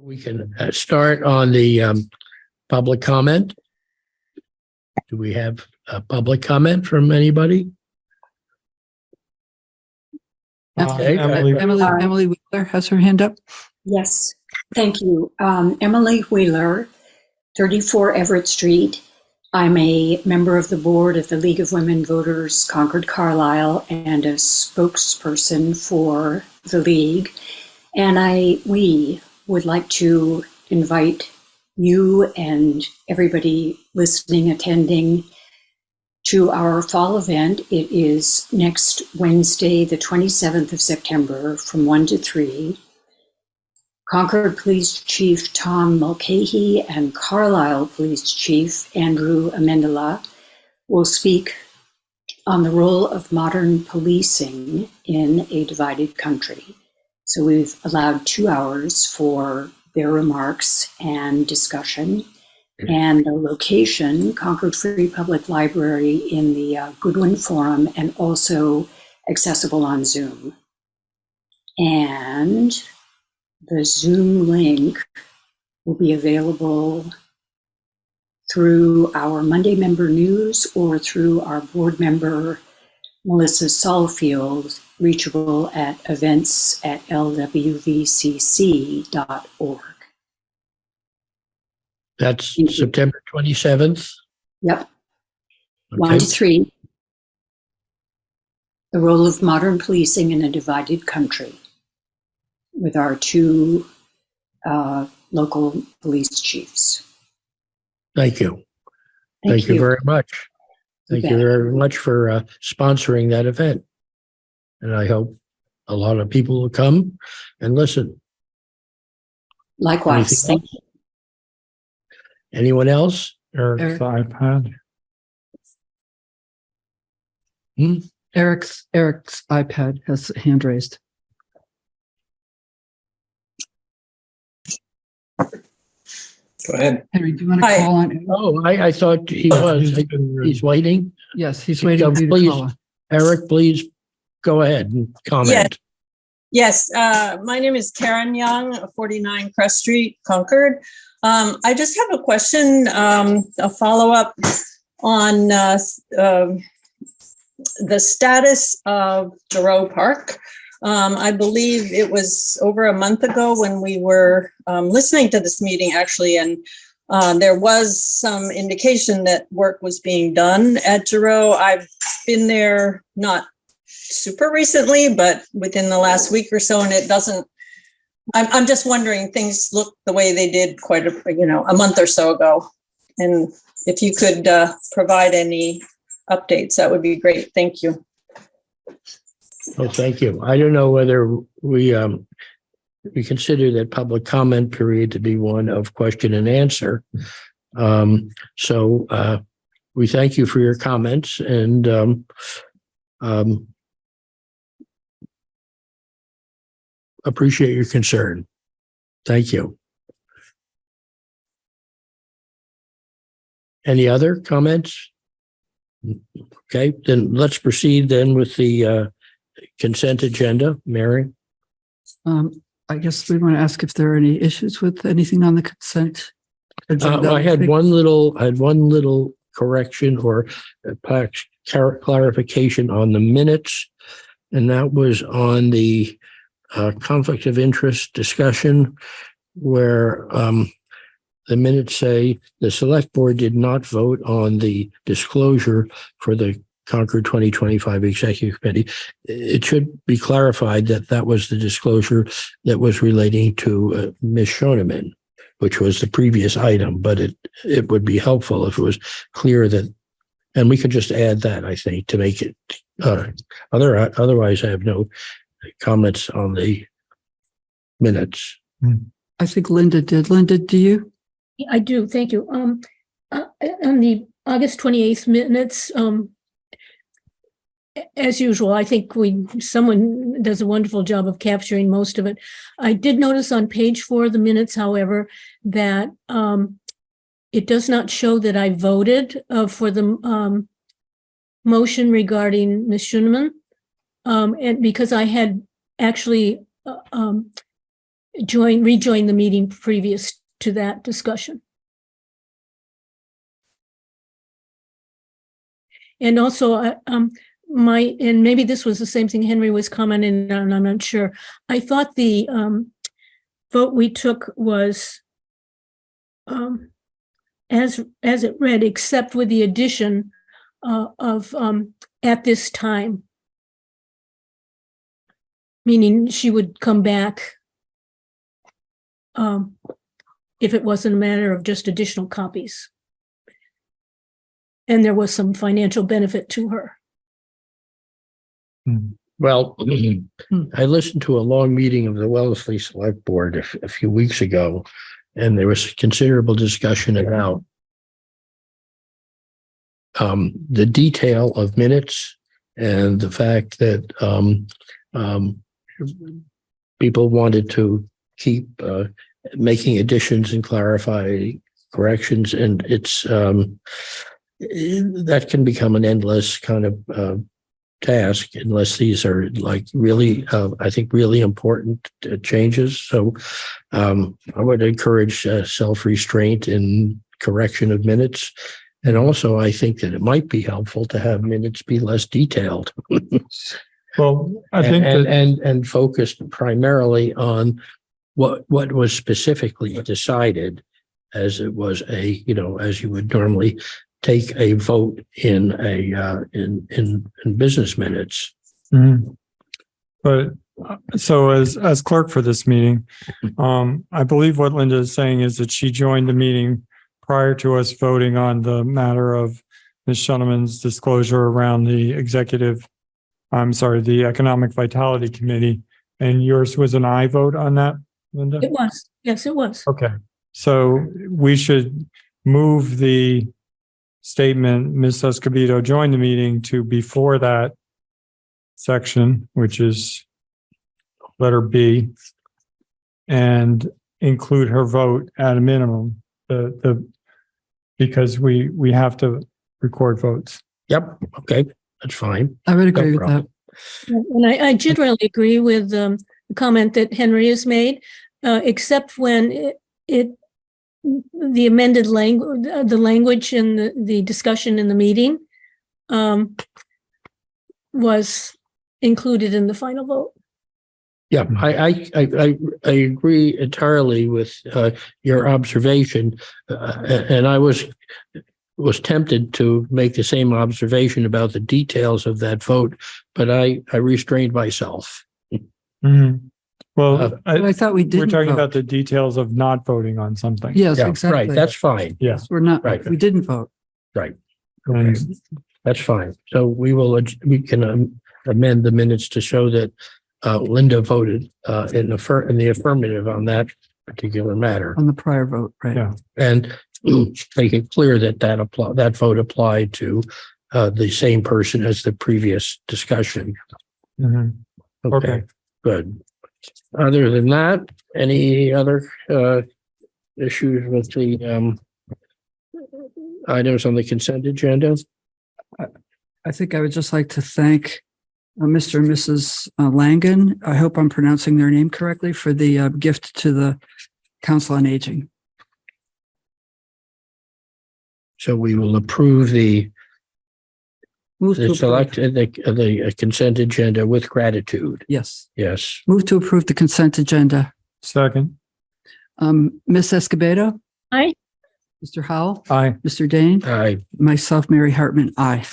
We can start on the public comment. Do we have a public comment from anybody? Okay. Emily Wheeler has her hand up. Yes, thank you. Emily Wheeler, 34 Everett Street. I'm a member of the board of the League of Women Voters, Concord, Carlisle, and a spokesperson for the League. And we would like to invite you and everybody listening, attending, to our fall event. It is next Wednesday, the 27th of September from 1 to 3. Concord Police Chief Tom Mulcahy and Carlisle Police Chief Andrew Amendola will speak on the role of modern policing in a divided country. So we've allowed 2 hours for their remarks and discussion. And the location, Concord Free Public Library in the Goodwin Forum, and also accessible on Zoom. And the Zoom link will be available through our Monday member news or through our board member, Melissa Saulfield, reachable at events@lwvcc.org. That's September 27th. Yep. Okay. 1 to 3. The role of modern policing in a divided country, with our 2 local police chiefs. Thank you. Thank you very much. Thank you very much for sponsoring that event. And I hope a lot of people will come and listen. Likewise. Thank you. Anyone else? Eric's iPad. Eric's iPad has a hand raised. Go ahead. Henry, do you want to call on? Oh, I thought he was. He's waiting. Yes, he's waiting for you to call on. Eric, please go ahead and comment. Yes, my name is Karen Young, 49 Crest Street, Concord. I just have a question, a follow-up on the status of Giroux Park. I believe it was over a month ago when we were listening to this meeting, actually, and there was some indication that work was being done at Giroux. I've been there not super recently, but within the last week or so, and it doesn't. I'm just wondering, things look the way they did quite a month or so ago, and if you could provide any updates, that would be great. Thank you. Oh, thank you. I don't know whether we consider that public comment period to be one of question and answer. So we thank you for your comments and appreciate your concern. Thank you. Any other comments? Okay, then let's proceed then with the consent agenda. Mary? I guess we want to ask if there are any issues with anything on the consent agenda. I had one little correction or clarification on the minutes, and that was on the conflict of interest discussion, where the minutes say the select board did not vote on the disclosure for the Concord 2025 Executive Committee. It should be clarified that that was the disclosure that was relating to Ms. Schoeneman, which was the previous item, but it would be helpful if it was clear that, and we could just add that, I think, to make it, otherwise I have no comments on the minutes. I think Linda did. Linda, do you? I do. Thank you. On the August 28th minutes, as usual, I think someone does a wonderful job of capturing most of it. I did notice on page 4 of the minutes, however, that it does not show that I voted for the motion regarding Ms. Schoeneman, and because I had actually rejoin the meeting previous to that discussion. And also, and maybe this was the same thing Henry was commenting on, I'm not sure. I thought the vote we took was as it read, except with the addition of at this time, meaning she would come back if it wasn't a matter of just additional copies. And there was some financial benefit to her. Well, I listened to a long meeting of the Wellesley Select Board a few weeks ago, and there was considerable discussion about the detail of minutes and the fact that people wanted to keep making additions and clarify corrections, and it's that can become an endless kind of task unless these are like really, I think, really important changes. So I would encourage self-restraint in correction of minutes. And also, I think that it might be helpful to have minutes be less detailed. Well, I think and focused primarily on what was specifically decided, as it was as you would normally take a vote in in business minutes. Mhm. But so as clerk for this meeting, I believe what Linda is saying is that she joined the meeting prior to us voting on the matter of Ms. Shunneman's disclosure around the the Economic Vitality Committee, and yours was an aye vote on that, Linda? It was. Yes, it was. Okay. So we should move the statement, Ms. Escobedo joined the meeting, to before that section, which is letter B, and include her vote at a minimum, because we have to record votes. Yep. Okay. That's fine. I would agree No with that. problem. And I generally agree with the comment that Henry has made, except when the amended language, the language in the discussion in the meeting was included in the final vote. Yeah, I agree entirely with your observation, and I was tempted to make the same observation about the details of that vote, but I restrained myself. Mm-hmm. Well, I thought we we're didn't talking vote. about the details of not voting on something. Yes, Yeah, exactly. right. That's fine. Yeah. We're not, Right. we didn't vote. Right. And That's fine. So we can amend the minutes to show that Linda voted in the affirmative on that particular matter, On the prior vote, right? Yeah. and make it clear that that vote applied to the same person as the previous discussion. Mhm. Okay. Good. Other than that, any other issues with the items on the consent agenda? I think I would just like to thank Mr. and Mrs. Langen. I hope I'm pronouncing their name correctly, for the gift to the Council on Aging. So we will approve the Move to approve. select the consent agenda with gratitude. Yes. Yes. Move to approve the consent agenda. Second, Ms. Escobedo? Aye. Mr. Howell? aye. Mr. Dane? Aye. Myself, Mary Hartman, aye.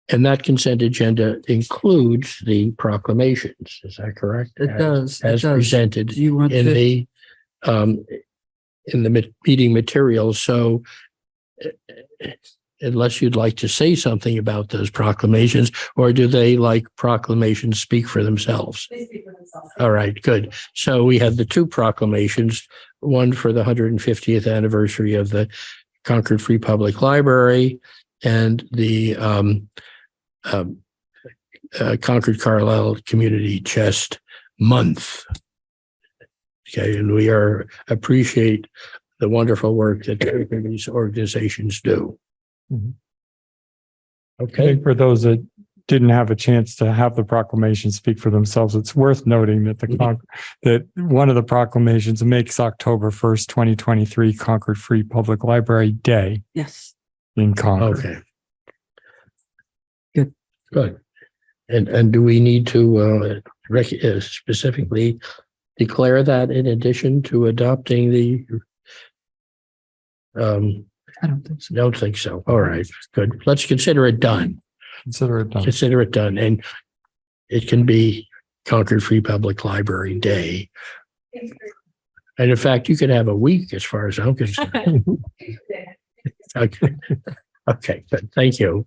And that consent agenda includes the proclamations. Is that correct? It does. It As does. presented Do you want in to? the meeting materials. So unless you'd like to say something about those proclamations, or do they, like proclamations, speak for themselves? They speak for themselves. All right, good. So we have the two proclamations, one for the 150th anniversary of the Concord Free Public Library, and the Concord Carlisle Community Chest Month. Okay, and we appreciate the wonderful work that these organizations do. Mhm. I Okay, think for those that didn't have a chance to have the proclamation speak for themselves, it's worth noting that that one of the proclamations makes October 1st, 2023 Concord Free Public Library Day Yes. in Concord. okay. Good. Good. And do we need to specifically declare that in addition to adopting the I don't think so. don't think so. All right, good. Let's consider it done. Consider it done. Consider it done. And it can be Concord Free Public Library Day. And in fact, you could have a week as far as I'm concerned. Okay. Okay, good. Thank you.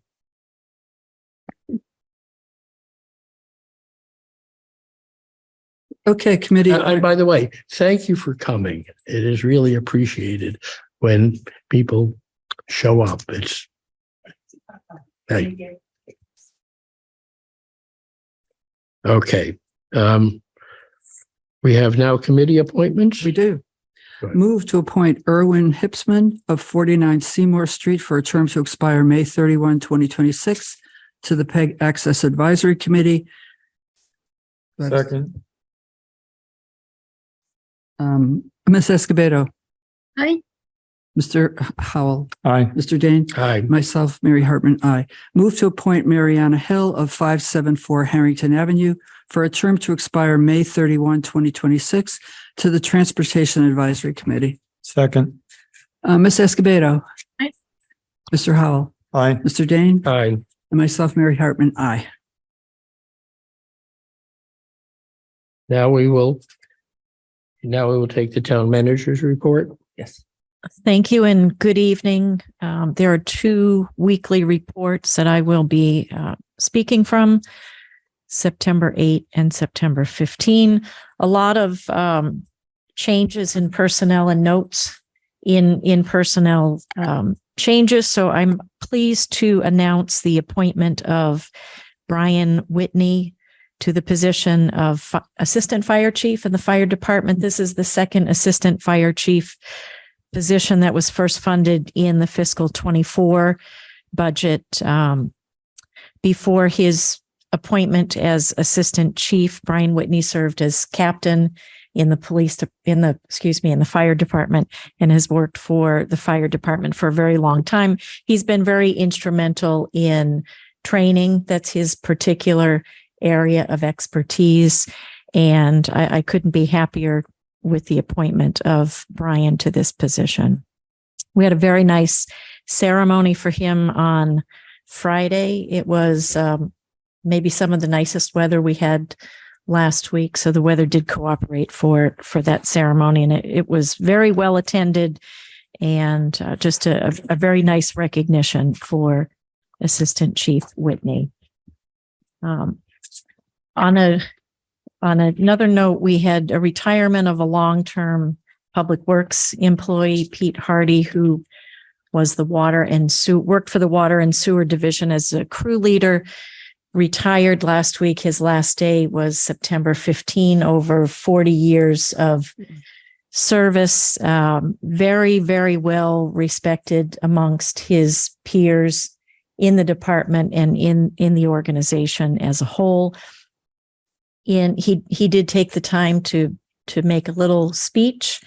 Okay, committee. And by the way, thank you for coming. It is really appreciated when people show up. It's hey. Okay. We have now committee appointments. We do. Go ahead. Move to appoint Erwin Hipsman of 49 Seymour Street for a term to expire May 31, 2026 to the PEG Access Advisory Committee. Second. Ms. Escobedo, Aye. Mr. Howell, Aye. Mr. Dane, Hi. myself, Mary Hartman, aye. Move to appoint Mariana Hill of 574 Harrington Avenue for a term to expire May 31, 2026 to the Transportation Advisory Committee. Second. Ms. Escobedo. Aye. Mr. Howell, Aye. Mr. Dane, Hi. and myself, Mary Hartman, aye. Now we will take the town manager's report. Yes. Thank you and good evening. There are two weekly reports that I will be speaking from, September 8 and September 15. A lot of changes in personnel and notes in personnel changes. So I'm pleased to announce the appointment of Brian Whitney to the position of Assistant Fire Chief in the Fire Department. This is the second Assistant Fire Chief position that was first funded in the fiscal 24 budget. Before his appointment as Assistant Chief, Brian Whitney served as captain in the Fire Department and has worked for the Fire Department for a very long time. He's been very instrumental in training. That's his particular area of expertise. And I couldn't be happier with the appointment of Brian to this position. We had a very nice ceremony for him on Friday. It was maybe some of the nicest weather we had last week. So the weather did cooperate for that ceremony, and it was very well attended, and just a very nice recognition for Assistant Chief Whitney. On another note, we had a retirement of a long-term Public Works employee, Pete Hardy, who was worked for the Water and Sewer Division as a crew leader, retired last week. His last day was September 15, over 40 years of service. Very, very well respected amongst his peers in the department and in the organization as a whole. And he did take the time to make a little speech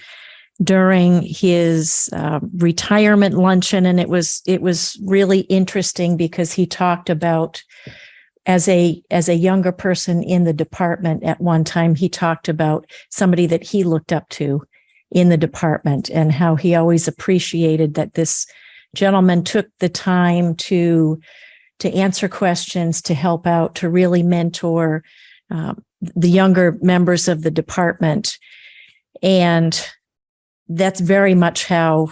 during his retirement luncheon, and it was really interesting because he talked about, as a younger person in the department at one time, he talked about somebody that he looked up to in the department and how he always appreciated that this gentleman took the time to answer questions, to help out, to really mentor the younger members of the department. And that's very much how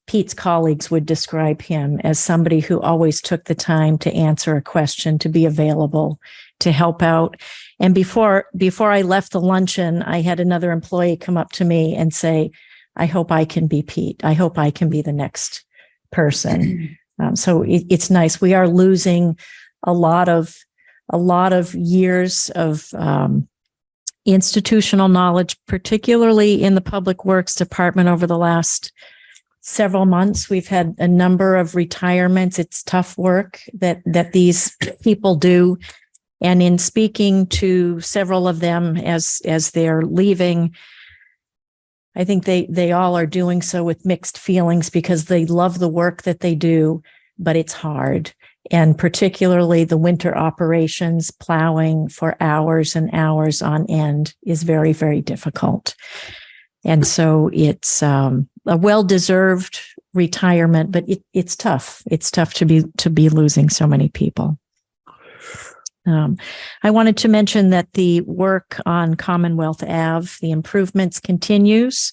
Pete's colleagues would describe him, as somebody who always took the time to answer a question, to be available, to help out. And before I left the luncheon, I had another employee come up to me and say, I hope I can be Pete. I hope I can be the next person. So it's nice. We are losing a lot of years of institutional knowledge, particularly in the Public Works Department over the last several months. We've had a number of retirements. It's tough work that these people do. And in speaking to several of them as they're leaving, I think they all are doing so with mixed feelings because they love the work that they do, but it's hard. And particularly the winter operations, plowing for hours and hours on end is very, very difficult. And so it's a well-deserved retirement, but it's tough. It's tough to be losing so many people. I wanted to mention that the work on Commonwealth Ave, the improvements continues.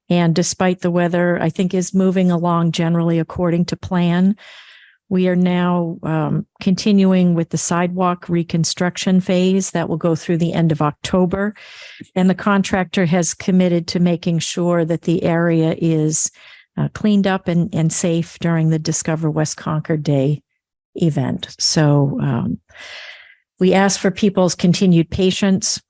And despite the weather, I think is moving along generally according to plan. We are now continuing with the sidewalk reconstruction phase that will go through the end of October. And the contractor has committed to making sure that the area is cleaned up and safe during the Discover West Concord Day event. So we ask for people's continued patience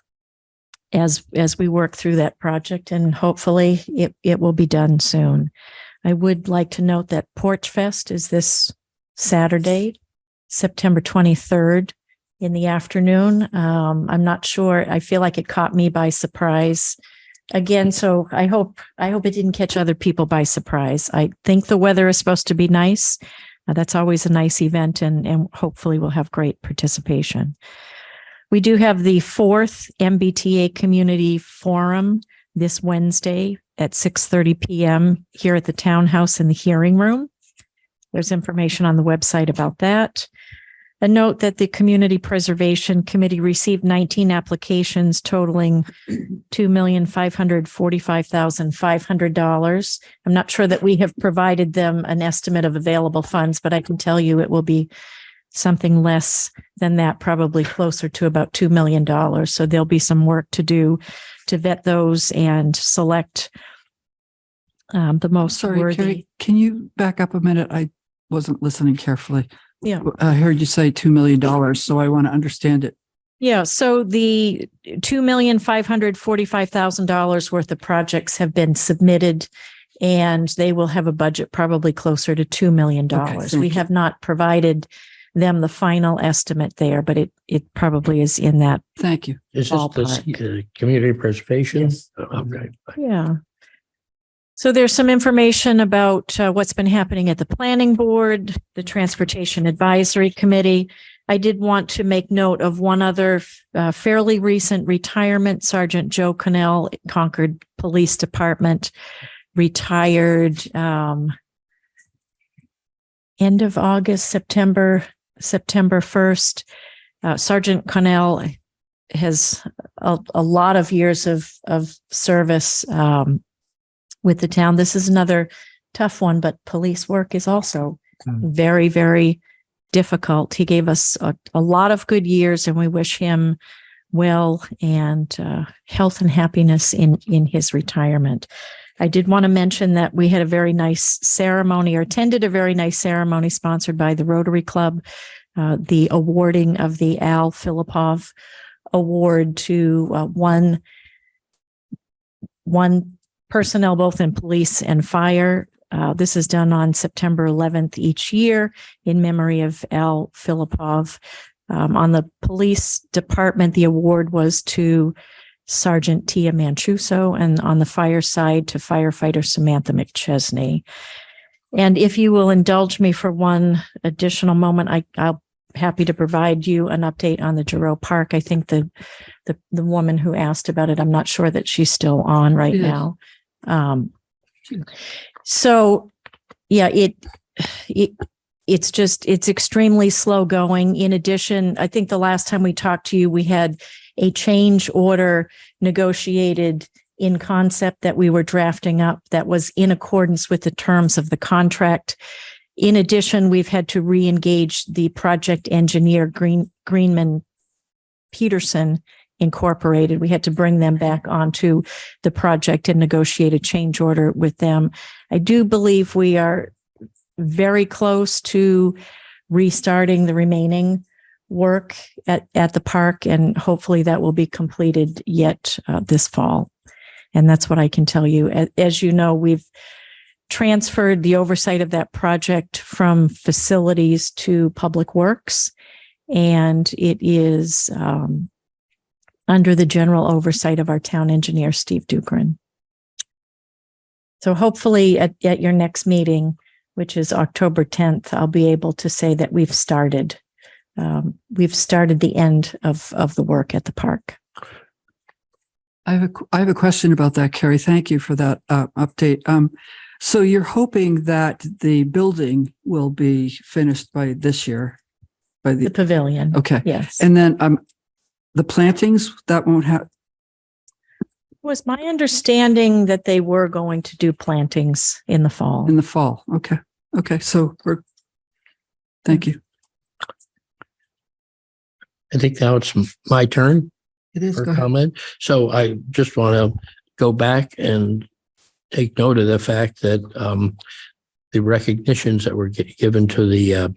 as we work through that project, and hopefully it will be done soon. I would like to note that Porch Fest is this Saturday, September 23rd in the afternoon. I'm not sure. I feel like it caught me by surprise again. So I hope it didn't catch other people by surprise. I think the weather is supposed to be nice. That's always a nice event, and hopefully we'll have great participation. We do have the 4th MBTA Community Forum this Wednesday at 6:30 p.m. here at the Townhouse in the hearing room. There's information on the website about that. A note that the Community Preservation Committee received 19 applications totaling $2,545,500. I'm not sure that we have provided them an estimate of available funds, but I can tell you it will be something less than that, probably closer to about $2 million. So there'll be some work to do to vet those and select the most Sorry, worthy. Carrie, can you back up a minute? I wasn't listening carefully. Yeah. I heard you say $2 million, so I want to understand it. Yeah, so the $2,545,000 worth of projects have been submitted, and they will have a budget probably closer to $2 million. Okay, thank We you. have not provided them the final estimate there, but it probably is in that. Thank you. Is this the community preservation? Yes. Okay. Yeah. So there's some information about what's been happening at the planning board, the Transportation Advisory Committee. I did want to make note of one other fairly recent retirement. Sergeant Joe Connell, Concord Police Department, retired end of August, September 1st. Sergeant Connell has a lot of years of service with the town. This is another tough one, but police work is also very, very difficult. He gave us a lot of good years, and we wish him well and health and happiness in his retirement. I did want to mention that we had a very nice ceremony, or attended a very nice ceremony sponsored by the Rotary Club, the awarding of the Al Filipov Award to one personnel, both in police and fire. This is done on September 11th each year in memory of Al Filipov. On the police department, the award was to Sergeant Tia Manchuso, and on the fire side to firefighter Samantha McChesney. And if you will indulge me for one additional moment, I'll happy to provide you an update on the Giroux Park. I think the woman who asked about it, I'm not sure that she's still on right now. So yeah, it's extremely slow going. In addition, I think the last time we talked to you, we had a change order negotiated in concept that we were drafting up that was in accordance with the terms of the contract. In addition, we've had to re-engage the project engineer Greenman Peterson Incorporated. We had to bring them back onto the project and negotiate a change order with them. I do believe we are very close to restarting the remaining work at the park, and hopefully that will be completed yet this fall. And that's what I can tell you. As you know, we've transferred the oversight of that project from facilities to public works. And it is under the general oversight of our town engineer, Steve Dukran. So hopefully at your next meeting, which is October 10th, I'll be able to say that we've started the end of the work at the park. I have a question about that, Carrie. Thank you for that update. So you're hoping that the building will be finished by this year? By The pavilion. Okay. Yes. And then the plantings, that won't have, Was my understanding that they were going to do plantings in the fall. in the fall. Okay. Okay. So thank you. I think now it's my turn It is. for Go ahead. comment. So I just want to go back and take note of the fact that the recognitions that were given to the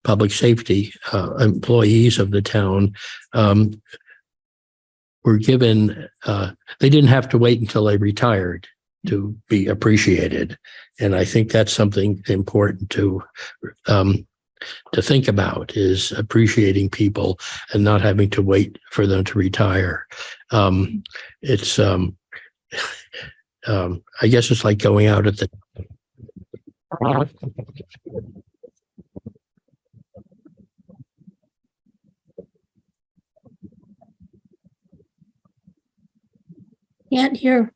public safety employees of the town were given, they didn't have to wait until they retired to be appreciated. And I think that's something important to think about, is appreciating people and not having to wait for them to retire. It's I guess it's like going out at the Can't hear.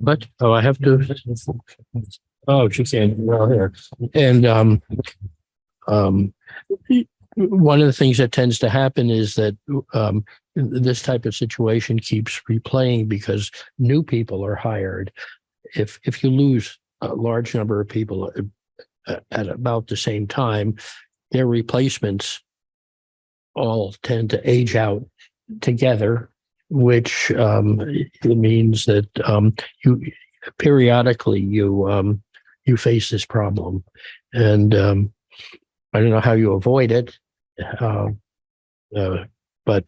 but I have to, she can't well here. And one of the things that tends to happen is that this type of situation keeps replaying because new people are hired. If you lose a large number of people at about the same time, their replacements all tend to age out together, which means that you periodically you face this problem, and I don't know how you avoid it, but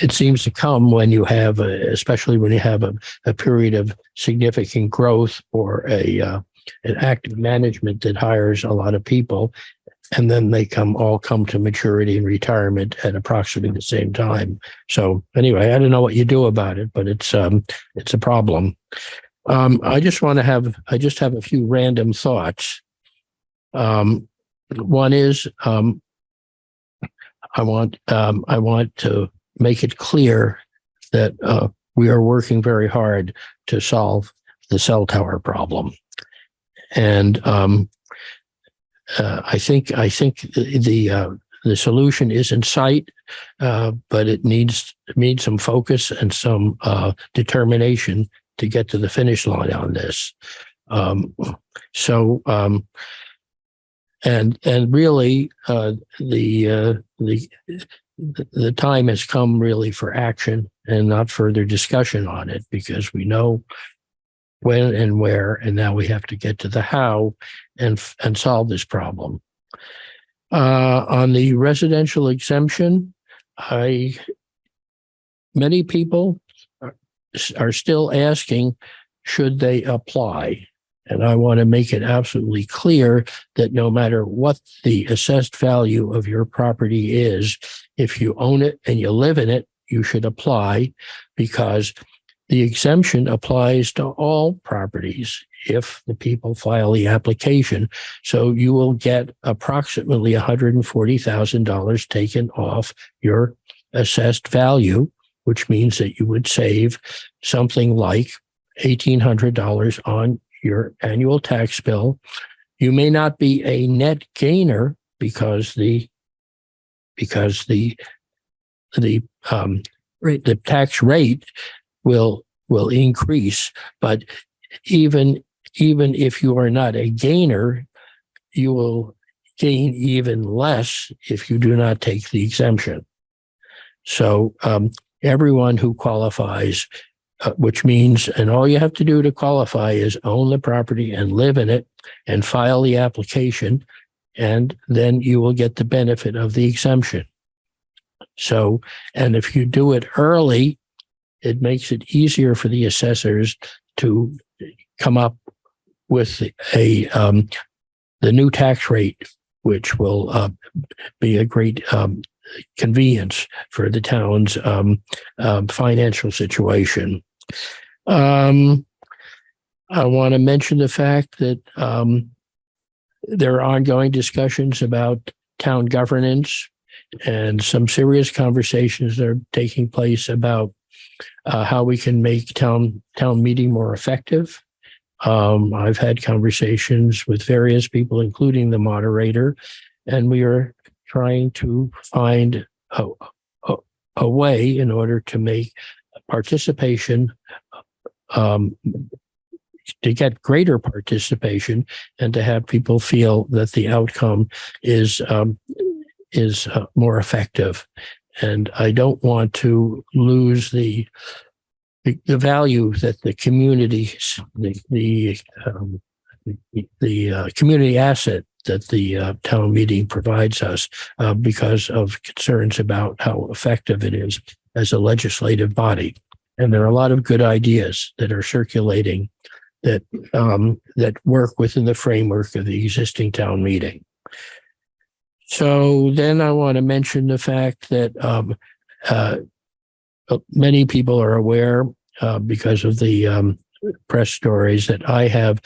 it seems to come when you have, especially when you have a period of significant growth or an active management that hires a lot of people, and then they all come to maturity and retirement at approximately the same time. So anyway, I don't know what you do about it, but it's a problem. I just have a few random thoughts. One is I want to make it clear that we are working very hard to solve the cell tower problem, and I think the solution is in sight, but it needs some focus and some determination to get to the finish line on this. And really, the time has come really for action and not further discussion on it, because we know when and where, and now we have to get to the how and solve this problem. On the residential exemption, many people are still asking, should they apply? And I want to make it absolutely clear that no matter what the assessed value of your property is, if you own it and you live in it, you should apply, because the exemption applies to all properties if the people file the application. So you will get approximately $140,000 taken off your assessed value, which means that you would save something like $1,800 on your annual tax bill. You may not be a net gainer because the tax rate will increase, but even if you are not a gainer, you will gain even less if you do not take the exemption. So everyone who qualifies, which means, and all you have to do to qualify is own the property and live in it and file the application, and then you will get the benefit of the exemption. So, and if you do it early, it makes it easier for the assessors to come up with the new tax rate, which will be a great convenience for the town's financial situation. I want to mention the fact that there are ongoing discussions about town governance, and some serious conversations are taking place about how we can make town meeting more effective. I've had conversations with various people, including the moderator, and we are trying to find a way in order to make participation, to get greater participation, and to have people feel that the outcome is more effective. And I don't want to lose the value that the community, the community asset that the town meeting provides us because of concerns about how effective it is as a legislative body. And there are a lot of good ideas that are circulating that work within the framework of the existing town meeting. So then I want to mention the fact that many people are aware because of the press stories that I have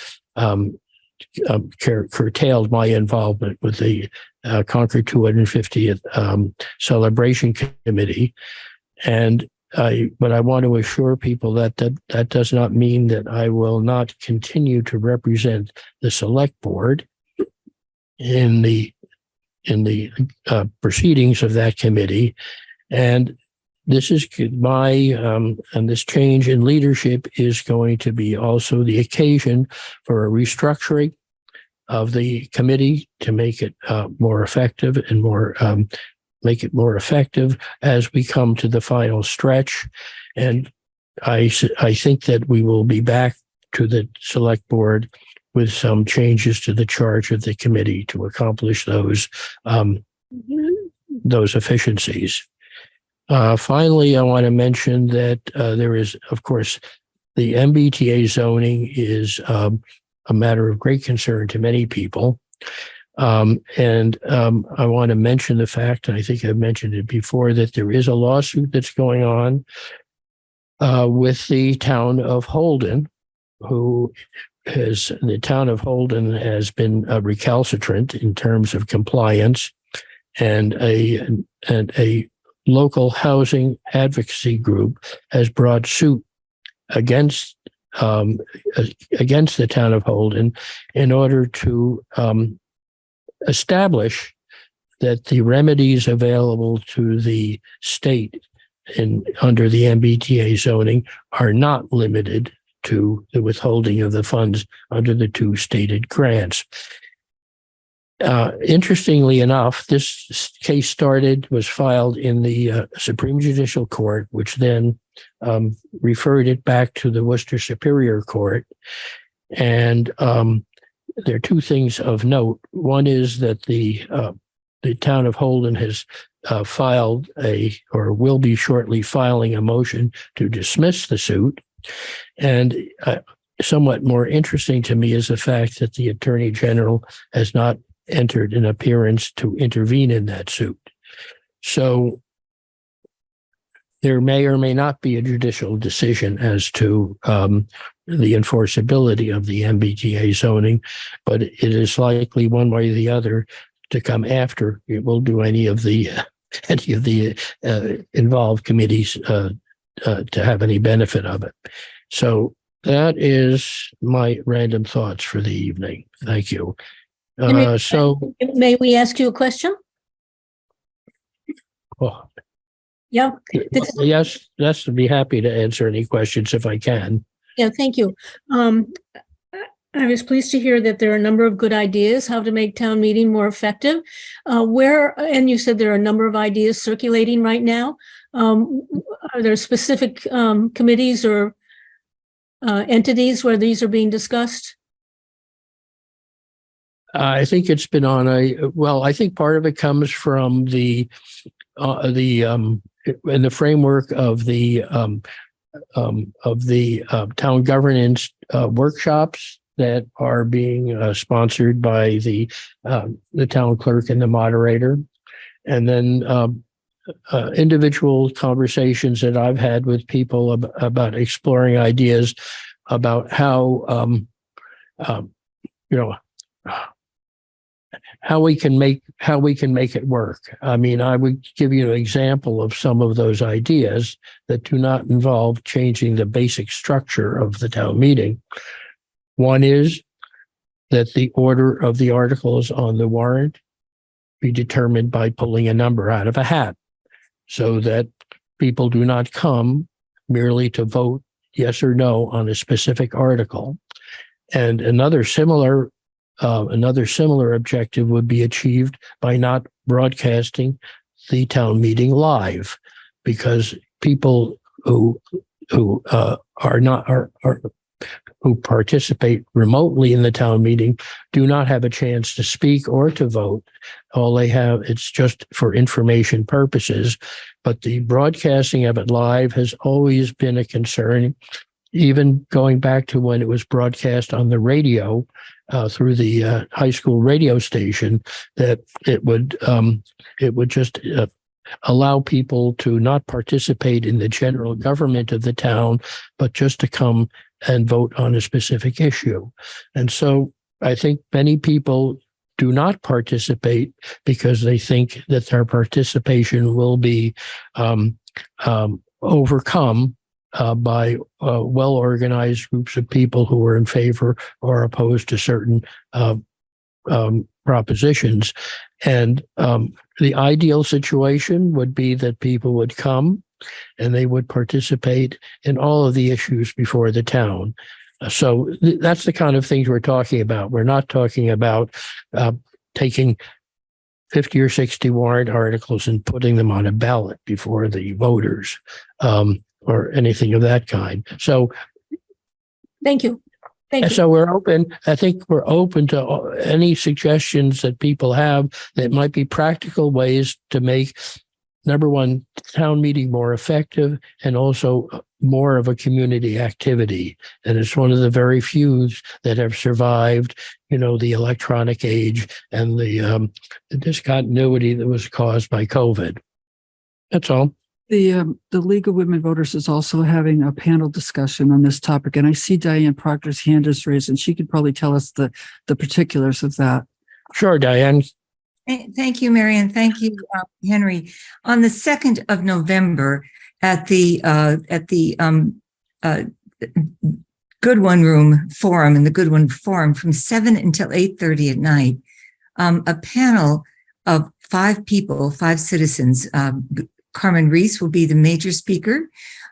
curtailed my involvement with the Concord 250th Celebration Committee. But I want to assure people that does not mean that I will not continue to represent the select board in the proceedings of that committee. And this is and this change in leadership is going to be also the occasion for a restructuring of the committee to make it more effective and make it more effective as we come to the final stretch. And I think that we will be back to the select board with some changes to the charge of the committee to accomplish those efficiencies. Finally, I want to mention that there is, of course, the MBTA zoning is a matter of great concern to many people. And I want to mention the fact, and I think I've mentioned it before, that there is a lawsuit that's going on with the town of Holden, the town of Holden has been recalcitrant in terms of compliance, and a local housing advocacy group has brought suit against the town of Holden in order to establish that the remedies available to the state under the MBTA zoning are not limited to the withholding of the funds under the two stated grants. Interestingly enough, this case was filed in the Supreme Judicial Court, which then referred it back to the Worcester Superior Court. And there are two things of note. One is that the town of Holden has filed or will be shortly filing a motion to dismiss the suit. And somewhat more interesting to me is the fact that the Attorney General has not entered an appearance to intervene in that suit. So there may or may not be a judicial decision as to the enforceability of the MBTA zoning, but it is likely one way or the other to come after it will do any of the involved committees to have any benefit of it. So that is my random thoughts for the evening. Thank you. May we ask you a question? Oh, Yeah. yes, I'd be happy to answer any questions if I can. Yeah, thank you. I was pleased to hear that there are a number of good ideas how to make town meeting more effective. And you said there are a number of ideas circulating right now. Are there specific committees or entities where these are being discussed? I think it's been on I think part of it comes from the in the framework of the town governance workshops that are being sponsored by the town clerk and the moderator, and then individual conversations that I've had with people about exploring ideas about how how we can make it work. I mean, I would give you an example of some of those ideas that do not involve changing the basic structure of the town meeting. One is that the order of the articles on the warrant be determined by pulling a number out of a hat, so that people do not come merely to vote yes or no on a specific article. And another similar objective would be achieved by not broadcasting the town meeting live, because people who participate remotely in the town meeting do not have a chance to speak or to vote. All they have, it's just for information purposes. But the broadcasting of it live has always been a concern, even going back to when it was broadcast on the radio through the high school radio station, that it would just allow people to not participate in the general government of the town, but just to come and vote on a specific issue. And so I think many people do not participate because they think that their participation will be overcome by well-organized groups of people who are in favor or opposed to certain propositions. And the ideal situation would be that people would come and they would participate in all of the issues before the town. So that's the kind of things we're talking about. We're not talking about taking 50 or 60 warrant articles and putting them on a ballot before the voters or anything of that kind. So Thank you. Thank you. so we're open. I think we're open to any suggestions that people have that might be practical ways to make, number one, town meeting more effective and also more of a community activity. And it's one of the very few that have survived, the electronic age and the discontinuity that was caused by COVID. That's all. The League of Women Voters is also having a panel discussion on this topic, and I see Diane Proctor's hand is raised, and she could probably tell us the particulars of that. Sure, Diane. Thank you, Marion. Thank you, Henry. On the 2nd of November, at the Good One Room Forum, in the Good One Forum, from 7 until 8:30 at night, a panel of 5 people, 5 citizens. Carmen Reese will be the major speaker,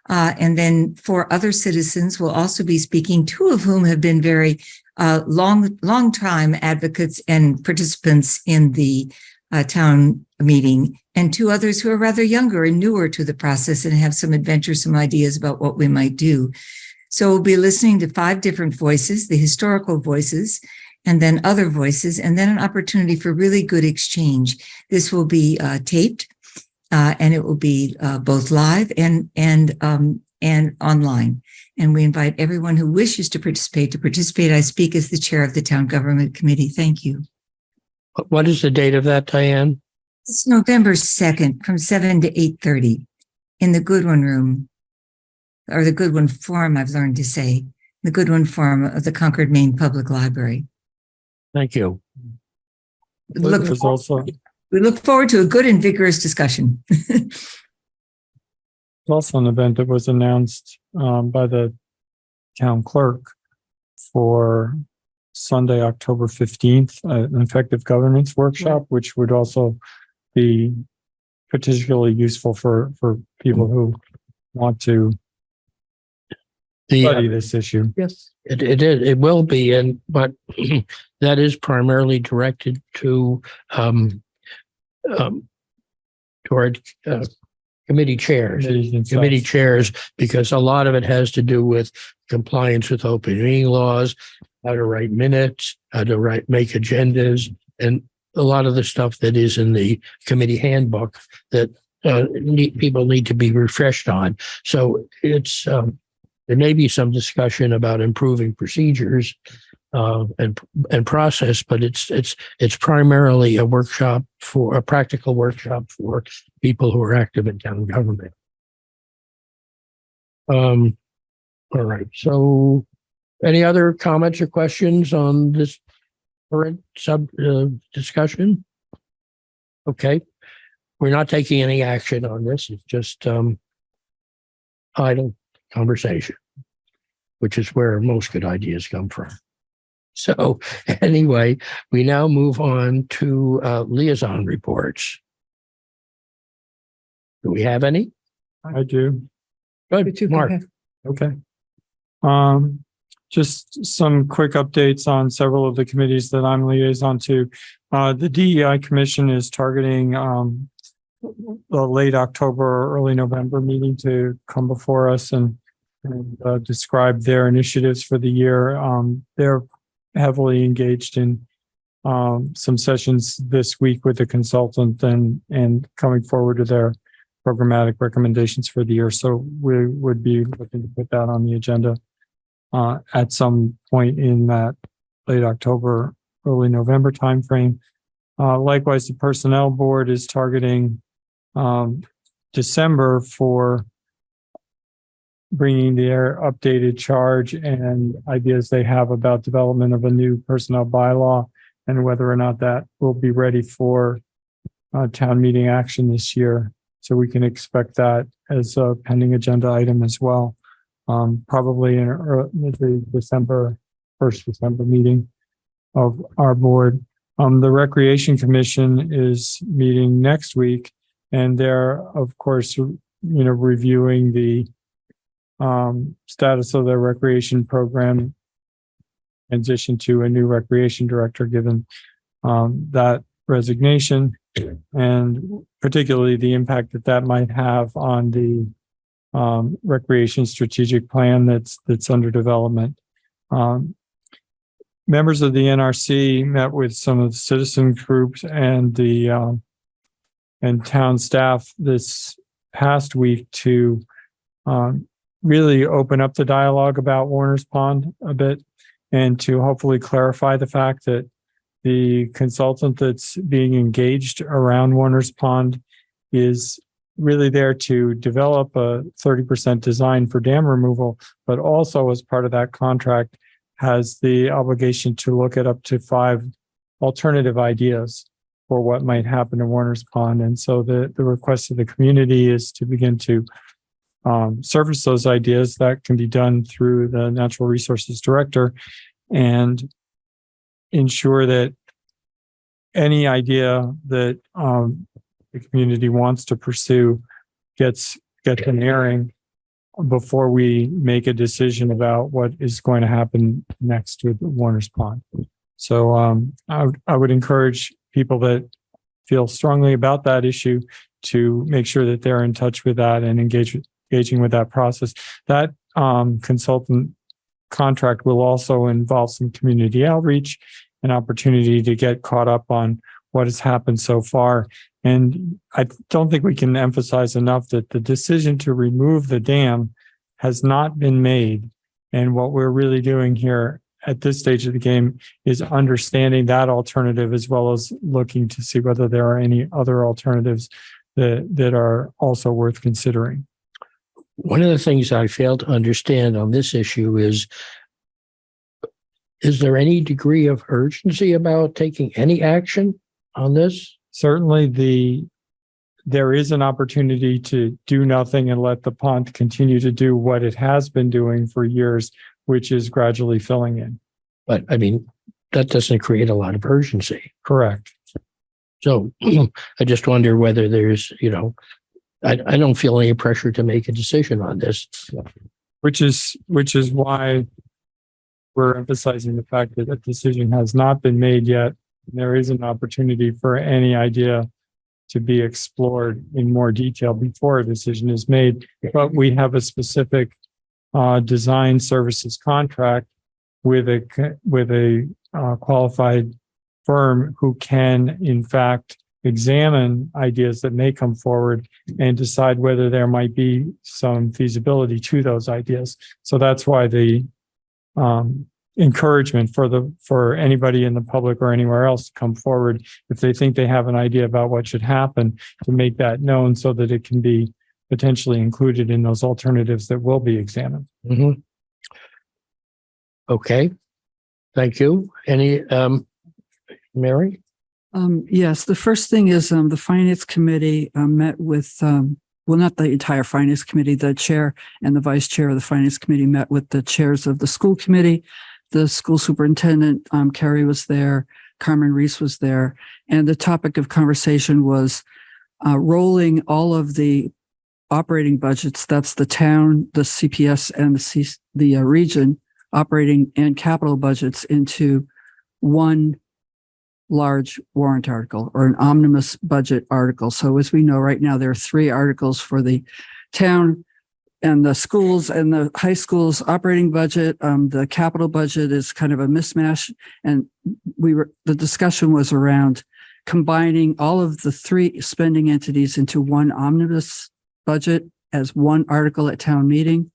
and then 4 other citizens will also be speaking, 2 of whom have been very long time advocates and participants in the town meeting, and 2 others who are rather younger and newer to the process and have some adventuresome ideas about what we might do. So we'll be listening to 5 different voices, the historical voices, and then other voices, and then an opportunity for really good exchange. This will be taped, and it will be both live and online. And we invite everyone who wishes to participate. I speak as the chair of the Town Government Committee. Thank you. What is the date of that, Diane? It's November 2nd from 7 to 8:30 in the Good One Room, or the Good One Forum, I've learned to say, the Good One Forum of the Concord, Maine Public Library. Thank you. We look forward to a good and vigorous discussion. Also an event that was announced by the town clerk for Sunday, October 15th, an effective governance workshop, which would also be particularly useful for people who want to study this issue. Yes. It will be, but that is primarily directed to toward committee chairs, because a lot of it has to do with compliance with open meeting laws, how to write minutes, how to make agendas, and a lot of the stuff that is in the committee handbook that people need to be refreshed on. So it's there may be some discussion about improving procedures and process, but it's primarily a practical workshop for people who are active in town government. All right. So, any other comments or questions on this current discussion? Okay. We're not taking any action on this. It's just idle conversation, which is where most good ideas come from. So anyway, we now move on to liaison reports. Do we have any? I do. Good, Mark. Okay. Just some quick updates on several of the committees that I'm liaison to. The DEI Commission is targeting the late October or early November meeting to come before us and describe their initiatives for the year. They're heavily engaged in some sessions this week with the consultant and coming forward to their programmatic recommendations for the year. So we would be looking to put that on the agenda at some point in that late October, early November timeframe. Likewise, the Personnel Board is targeting December for bringing their updated charge and ideas they have about development of a new personnel bylaw and whether or not that will be ready for town meeting action this year. So we can expect that as a pending agenda item as well, probably in the first December meeting of our board. The Recreation Commission is meeting next week, and they're, of course, reviewing the status of their recreation program, transition to a new recreation director, given that resignation, and particularly the impact that might have on the recreation strategic plan that's under development. Members of the NRC met with some of the citizen groups and the and town staff this past week to really open up the dialogue about Warner's Pond a bit and to hopefully clarify the fact that the consultant that's being engaged around Warner's Pond is really there to develop a 30% design for dam removal, but also as part of that contract has the obligation to look at up to 5 alternative ideas for what might happen to Warner's Pond. And so the request of the community is to begin to surface those ideas. That can be done through the Natural Resources Director and ensure that any idea that the community wants to pursue gets an airing before we make a decision about what is going to happen next with Warner's Pond. So I would encourage people that feel strongly about that issue to make sure that they're in touch with that and engaging with that process. That consultant contract will also involve some community outreach, an opportunity to get caught up on what has happened so far. And I don't think we can emphasize enough that the decision to remove the dam has not been made. And what we're really doing here at this stage of the game is understanding that alternative, as well as looking to see whether there are any other alternatives that are also worth considering. One of the things I fail to understand on this issue is there any degree of urgency about taking any action on this? Certainly there is an opportunity to do nothing and let the pond continue to do what it has been doing for years, which is gradually filling in. But I mean, that doesn't create a lot of urgency. Correct. So I just wonder whether there's, I don't feel any pressure to make a decision on this. Which is why we're emphasizing the fact that a decision has not been made yet. There is an opportunity for any idea to be explored in more detail before a decision is made. But we have a specific design services contract with a qualified firm who can, in fact, examine ideas that may come forward and decide whether there might be some feasibility to those ideas. So that's why the encouragement for anybody in the public or anywhere else to come forward if they think they have an idea about what should happen, to make that known so that it can be potentially included in those alternatives that will be examined. Mhm. Okay, thank you. Any, Mary? Yes, the first thing is, the Finance Committee met with, well, not the entire Finance Committee, the chair and the vice chair of the Finance Committee met with the chairs of the school committee. The school superintendent, Carrie, was there, Carmen Reese was there, and the topic of conversation was rolling all of the operating budgets, that's the town, the CPS, and the region operating and capital budgets, into one large warrant article or an omnibus budget article. So as we know right now, there are 3 articles for the town and the schools and the high schools operating budget. The capital budget is kind of a mismatch. And the discussion was around combining all of the 3 spending entities into one omnibus budget as one article at town meeting.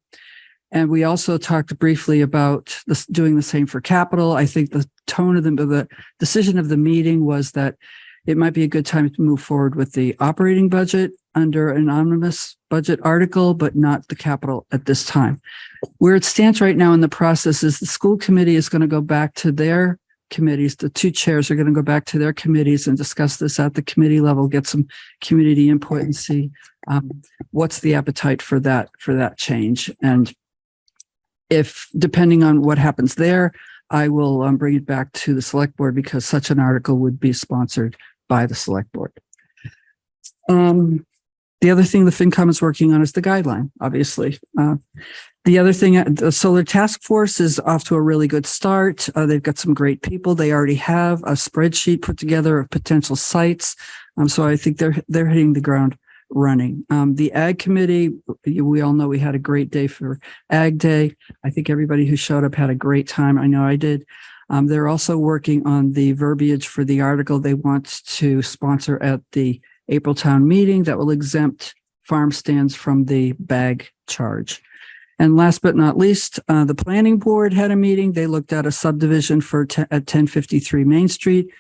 And we also talked briefly about this, doing the same for capital. I think the tone of the decision of the meeting was that it might be a good time to move forward with the operating budget under an omnibus budget article, but not the capital at this time. Where it stands right now in the process is the school committee is going to go back to their committees. The 2 chairs are going to go back to their committees and discuss this at the committee level, get some community input and see what's the appetite for that change. And if, depending on what happens there, I will bring it back to the select board, because such an article would be sponsored by the select board. The other thing the FinCom is working on is the guideline, obviously. The other thing, the solar task force is off to a really good start. They've got some great people. They already have a spreadsheet put together of potential sites. So I think they're hitting the ground running. The Ag Committee, we all know we had a great day for Ag Day. I think everybody who showed up had a great time. I know I did. They're also working on the verbiage for the article they want to sponsor at the April town meeting that will exempt farm stands from the bag charge. And last but not least, the planning board had a meeting. They looked at a subdivision at 1053 Main Street.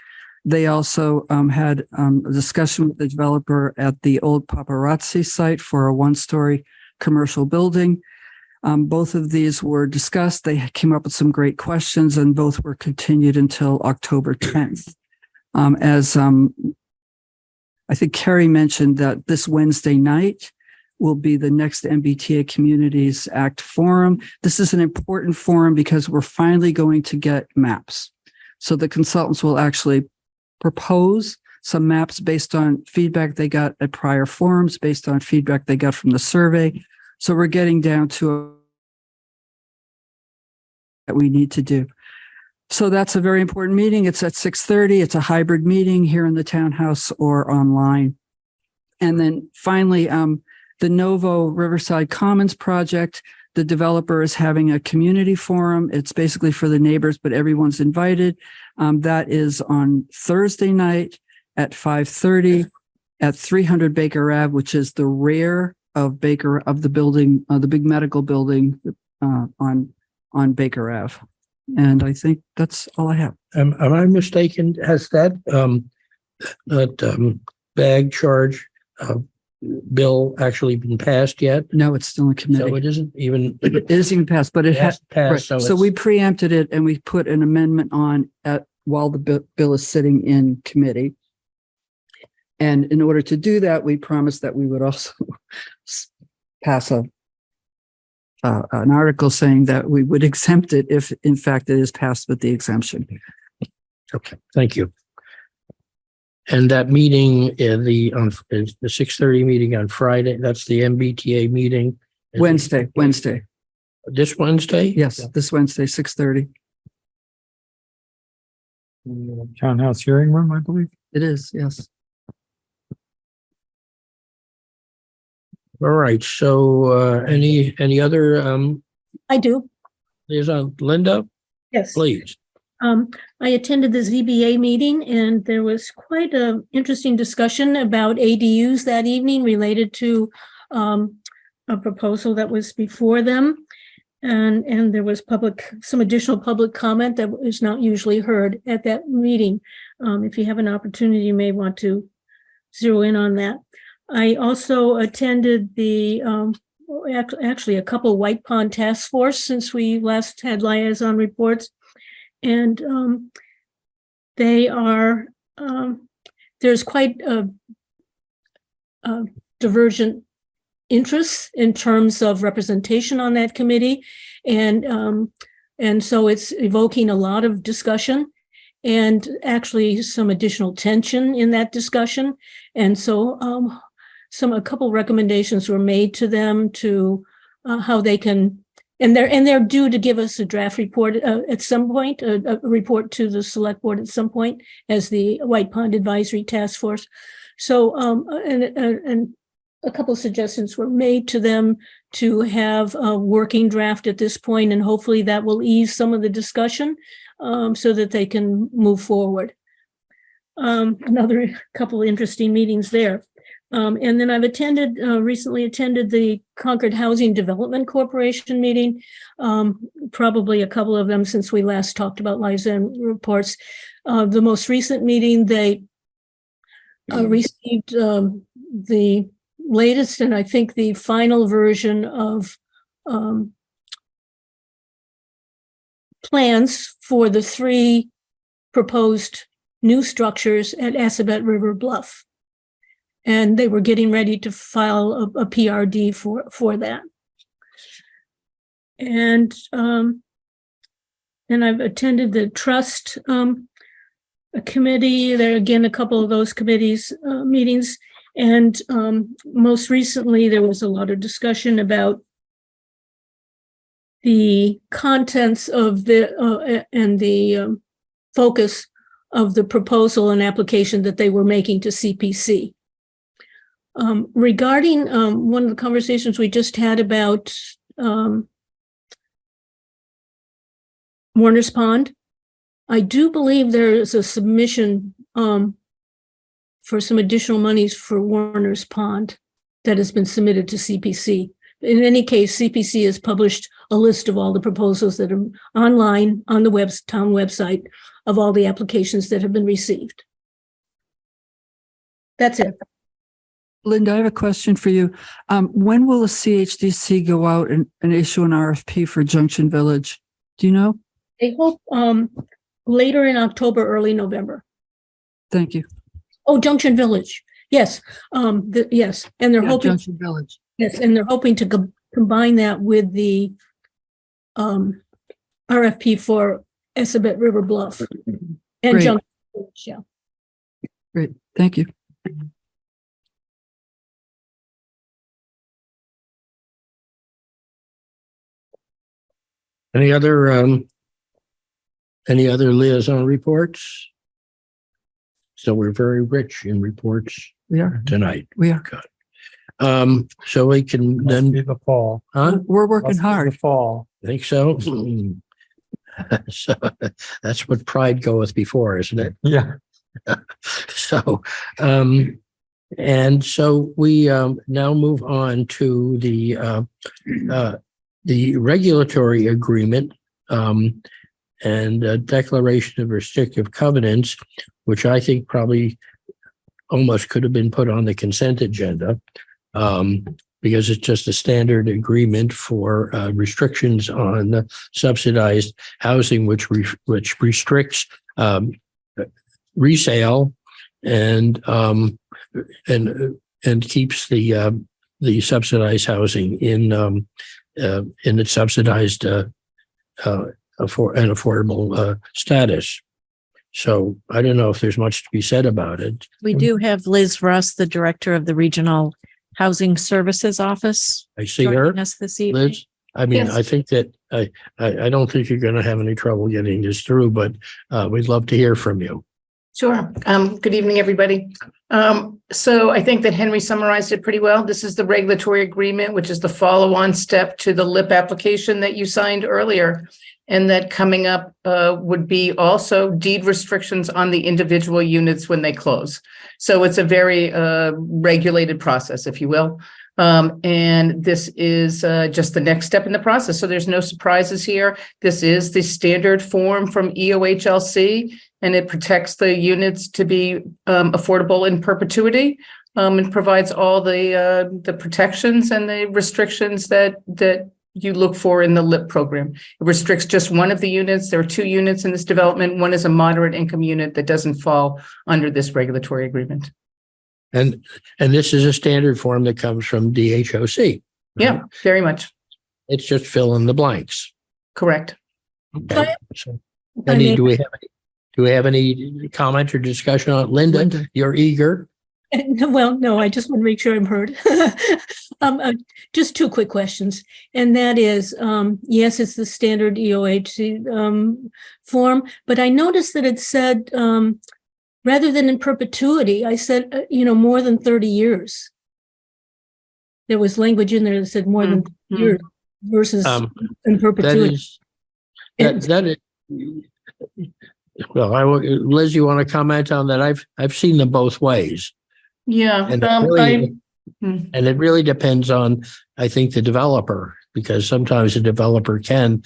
They also had a discussion with the developer at the old paparazzi site for a 1-story commercial building. Both of these were discussed. They came up with some great questions, and both were continued until October 10th. I think Carrie mentioned that this Wednesday night will be the next MBTA Communities Act forum. This is an important forum because we're finally going to get maps. So the consultants will actually propose some maps based on feedback they got at prior forums, based on feedback they got from the survey. So we're getting down to what we need to do. So that's a very important meeting. It's at 6:30. It's a hybrid meeting here in the townhouse or online. And then finally, the Novo Riverside Commons project, the developer is having a community forum. It's basically for the neighbors, but everyone's invited. That is on Thursday night at 5:30 at 300 Baker Ave, which is the rear of the building, the big medical building on Baker Ave. And I think that's all I have. Am I mistaken? Has that bag charge bill actually been passed yet? No, it's still in committee. So it isn't even. It isn't even passed, but it has passed. right. So we preempted it and we put an amendment on while the bill is sitting in committee. And in order to do that, we promised that we would also pass an article saying that we would exempt it if, in fact, it is passed with the exemption. Okay, thank you. And that meeting, the 6:30 meeting on Friday, that's the MBTA meeting. Wednesday. This Wednesday? Yes, this Wednesday, 6:30. Townhouse hearing room, I believe. It is, yes. All right, so any other I do. liaison? Linda, Yes. please. I attended the ZBA meeting and there was quite an interesting discussion about ADUs that evening related to a proposal that was before them. And there was some additional public comment that is not usually heard at that meeting. If you have an opportunity, you may want to zero in on that. I also attended actually a couple White Pond Task Force since we last had liaison reports. And they are, there's quite a divergent interests in terms of representation on that committee. And so it's evoking a lot of discussion and actually some additional tension in that discussion. And so a couple recommendations were made to them to how they can, and they're due to give us a draft report at some point, a report to the select board at some point as the White Pond Advisory Task Force. So, and a couple of suggestions were made to them to have a working draft at this point, and hopefully that will ease some of the discussion so that they can move forward. Another couple of interesting meetings there. And then I've recently attended the Concord Housing Development Corporation meeting, probably a couple of them since we last talked about liaison reports. The most recent meeting, they received the latest and I think the final version of plans for the 3 proposed new structures at Assabet River Bluff. And they were getting ready to file a PRD for that. And I've attended the trust committee. There again, a couple of those committees meetings. And most recently, there was a lot of discussion about the contents of the and the focus of the proposal and application that they were making to CPC. Regarding one of the conversations we just had about Warner's Pond, I do believe there is a submission for some additional monies for Warner's Pond that has been submitted to CPC. In any case, CPC has published a list of all the proposals that are online on the town website of all the applications that have been received. That's it. Linda, I have a question for you. When will the CHDC go out and issue an RFP for Junction Village? Do you know? They hope later in October, early November. Thank you. Oh, Junction Village. Yes. Yes. And they're hoping Junction Village. Yes, and they're hoping to combine that with the RFP for Assabet River Bluff and Great. Junction Village. Yeah. Great. Thank you. Any other liaison reports? So we're very rich in reports We are. tonight. We are. Good. So we can Must then, be the fall. huh? We're working Must be hard. The fall. Think so? So that's what pride goeth before, isn't it? Yeah. So, and so we now move on to the regulatory agreement and a declaration of restrictive covenants, which I think probably almost could have been put on the consent agenda because it's just a standard agreement for restrictions on subsidized housing, which restricts resale and keeps the subsidized housing in its subsidized affordable status. So I don't know if there's much to be said about it. We do have Liz Russ, the director of the Regional Housing Services Office, I see her, joining us this evening. Liz. I mean, Yes. I think that I don't think you're going to have any trouble getting this through, but we'd love to hear from you. Sure. Good evening, everybody. So I think that Henry summarized it pretty well. This is the regulatory agreement, which is the follow-on step to the LIP application that you signed earlier. And that coming up would be also deed restrictions on the individual units when they close. So it's a very regulated process, if you will. And this is just the next step in the process. So there's no surprises here. This is the standard form from EOHLC, and it protects the units to be affordable in perpetuity, and provides all the protections and the restrictions that you look for in the LIP program. It restricts just one of the units. There are 2 units in this development. One is a moderate income unit that doesn't fall under this regulatory agreement. And this is a standard form that comes from DHOC. Yeah, very much. It's just fill in the blanks. Correct. Okay. So, I mean- do we have any comment or discussion on it? Linda, you're eager. Well, no, I just want to make sure I'm heard. Just 2 quick questions. And that is, yes, it's the standard EOHC form, but I noticed that it said, rather than in perpetuity, I said, more than 30 years. There was language in there that said more than 30 years versus in perpetuity. That is, well, Liz, you want to comment on that? I've seen them both ways. Yeah. And it really depends on, I think, the developer, because sometimes a developer can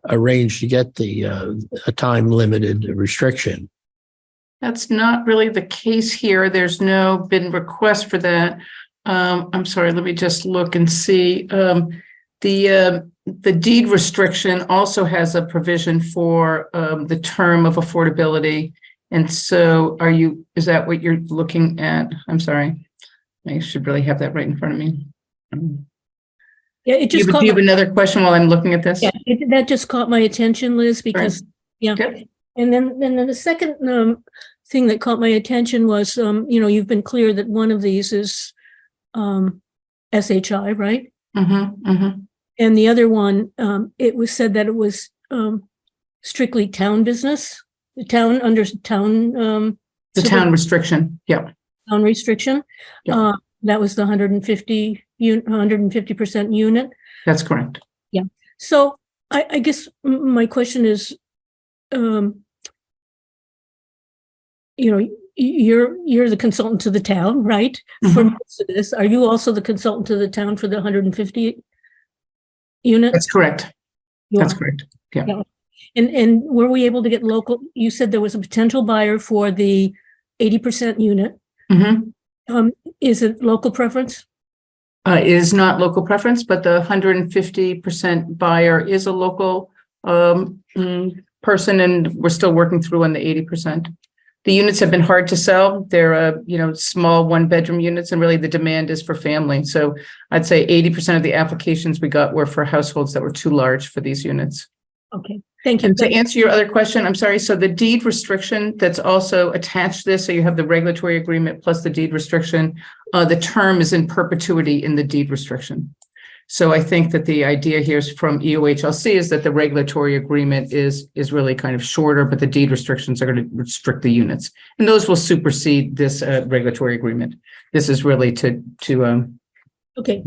arrange to get a time limited restriction. That's not really the case here. There's no been request for that. I'm sorry, let me just look and see. The deed restriction also has a provision for the term of affordability. And so is that what you're looking at? I'm sorry. I should really have that right in front of me. Yeah, it just do you have another question while I'm looking at this? Yeah, that just caught my attention, Liz, because, yeah. Good. And then the second thing that caught my attention was, you've been clear that one of these is SHI, right? Mm-hmm, mm-hmm. And the other one, it was said that it was strictly town business, the town under town. The town restriction, yeah. Town restriction. Yeah. That was the 150% unit. That's correct. Yeah. So I guess my question is, you're the consultant to the town, right? Mm-hmm. For most of this, are you also the consultant to the town for the 150 unit? That's correct. You That's are. correct. Yeah. Yeah. And were we able to get local? You said there was a potential buyer for the 80% unit. Mm-hmm. Is it local preference? It is not local preference, but the 150% buyer is a local person, and we're still working through on the 80%. The units have been hard to sell. They're, small 1-bedroom units, and really the demand is for family. So I'd say 80% of the applications we got were for households that were too large for these units. Okay, thank you. And to answer your other question, I'm sorry. So the deed restriction that's also attached to this, so you have the regulatory agreement plus the deed restriction, the term is in perpetuity in the deed restriction. So I think that the idea here is from EOHLC is that the regulatory agreement is really kind of shorter, but the deed restrictions are going to restrict the units, and those will supersede this regulatory agreement. This is really to Okay,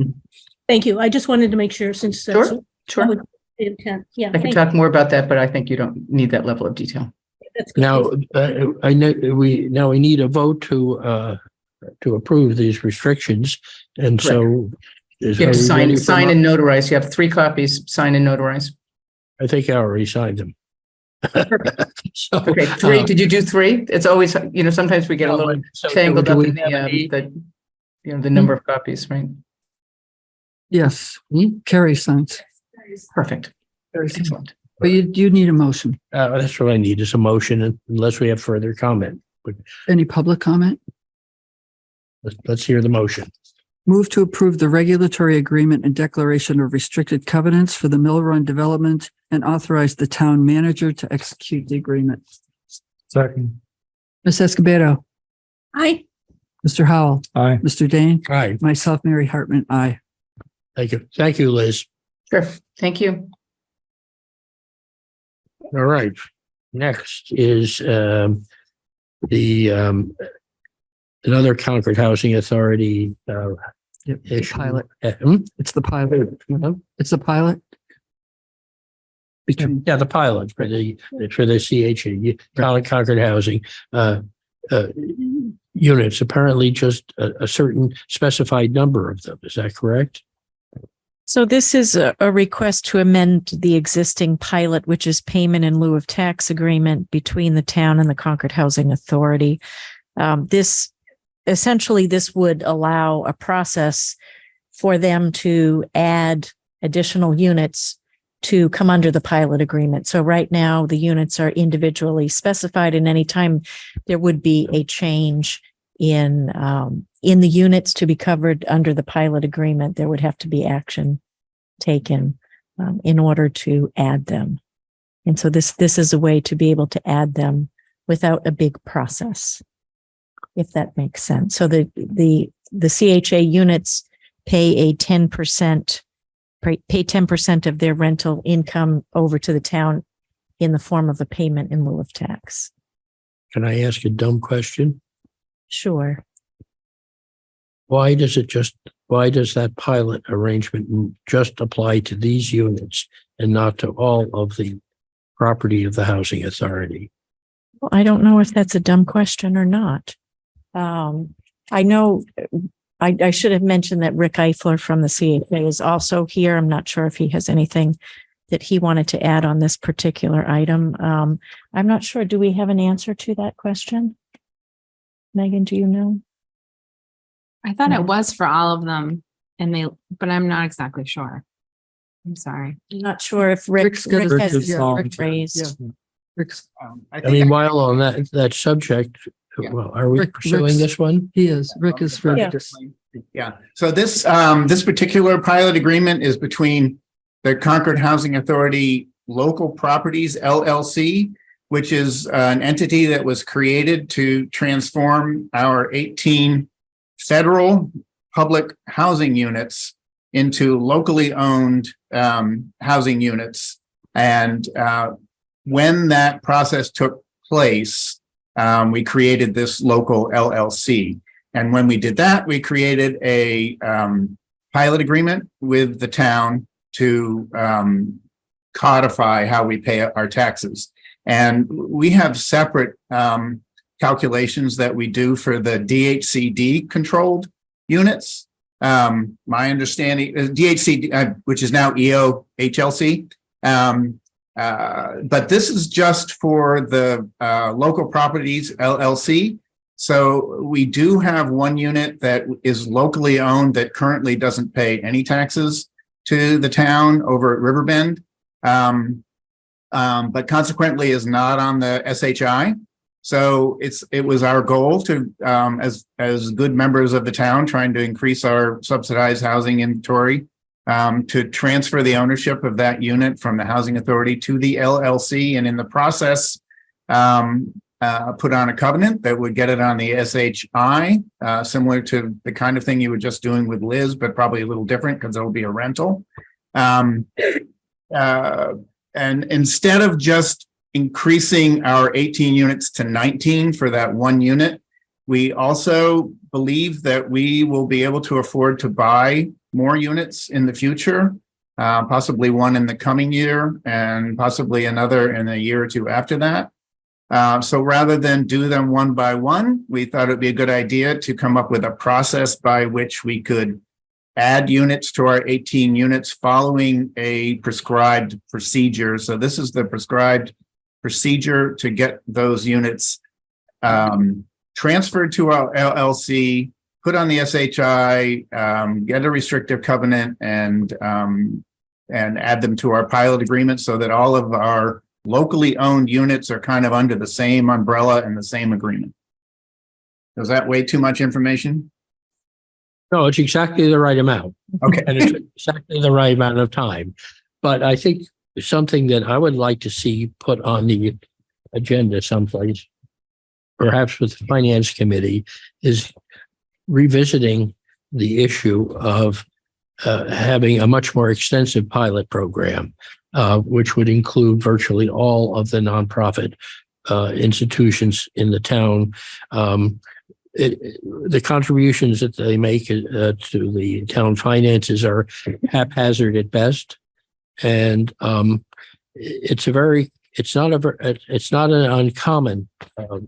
thank you. I just wanted to make sure, since that's Sure. that would be the intent. Yeah, I can thank talk more about that, but I think you don't need that level of detail. you. That's good. Now, I know we need a vote to approve these restrictions, and so. You have to sign and notarize. You have 3 copies, sign and notarize. I think I already signed them. So, Okay, 3. Did you do 3? It's always, sometimes we get a little tangled up in the number of copies, right? Yes, Carrie signs. Perfect. Carrie signs. Excellent. But you need a motion. That's what I need is a motion, unless we have further comment. But Any public comment? let's hear the motion. Move to approve the regulatory agreement and declaration of restricted covenants for the Mill Run development and authorize the town manager to execute the agreement. Second. Ms. Escobedo, Aye. Mr. Howell, Aye. Mr. Dane, All right. myself, Mary Hartman, aye. Thank you. Thank you, Liz. Sure. Thank you. All right. Next is another Concord Housing Authority Yep, it's a issue. pilot. Hmm? It's the pilot. It's a pilot. Between, Yeah, the pilot for the CHA, Concord Housing units, apparently just a certain specified number of them. Is that correct? So this is a request to amend the existing pilot, which is payment in lieu of tax agreement between the town and the Concord Housing Authority. This would allow a process for them to add additional units to come under the pilot agreement. So right now, the units are individually specified, and anytime there would be a change in the units to be covered under the pilot agreement, there would have to be action taken in order to add them. And so this is a way to be able to add them without a big process, if that makes sense. So the CHA units pay 10% of their rental income over to the town in the form of a payment in lieu of tax. Can I ask a dumb question? Sure. Why does that pilot arrangement just apply to these units and not to all of the property of the housing authority? Well, I don't know if that's a dumb question or not. I know I should have mentioned that Rick Eifler from the CHA is also here. I'm not sure if he has anything that he wanted to add on this particular item. I'm not sure. Do we have an answer to that question? Megan, do you know? I thought it was for all of them but I'm not exactly sure. I'm sorry. I'm not sure if Rick Rick's got his- has his yeah, hand Rick- raised. yeah. Rick's, I mean, while on that subject, Yeah. well, are we Rick- pursuing Rick's- this one? he is, Rick is for. Yeah. Yeah, so this particular pilot agreement is between the Concord Housing Authority Local Properties LLC, which is an entity that was created to transform our 18 federal public housing units into locally owned housing units. And when that process took place, we created this local LLC. And when we did that, we created a pilot agreement with the town to codify how we pay our taxes. And we have separate calculations that we do for the DHCD controlled units. My understanding is DHCD, which is now EOHLC. But this is just for the local properties LLC. So we do have one unit that is locally owned that currently doesn't pay any taxes to the town over at Riverbend, but consequently is not on the SHI. So it was our goal to, as good members of the town, trying to increase our subsidized housing inventory, to transfer the ownership of that unit from the housing authority to the LLC, and in the process, put on a covenant that would get it on the SHI, similar to the kind of thing you were just doing with Liz, but probably a little different because it'll be a rental. And instead of just increasing our 18 units to 19 for that one unit, we also believe that we will be able to afford to buy more units in the future, possibly one in the coming year and possibly another in a year or two after that. So rather than do them one by one, we thought it'd be a good idea to come up with a process by which we could add units to our 18 units following a prescribed procedure. So this is the prescribed procedure to get those units transferred to our LLC, put on the SHI, get a restrictive covenant, and add them to our pilot agreement so that all of our locally owned units are kind of under the same umbrella and the same agreement. Is that way too much information? No, it's exactly the right amount. Okay. And it's exactly the right amount of time. But I think something that I would like to see put on the agenda someplace, perhaps with the finance committee, is revisiting the issue of having a much more extensive pilot program, which would include virtually all of the nonprofit institutions in the town. The contributions that they make to the town finances are haphazard at best, and it's not an uncommon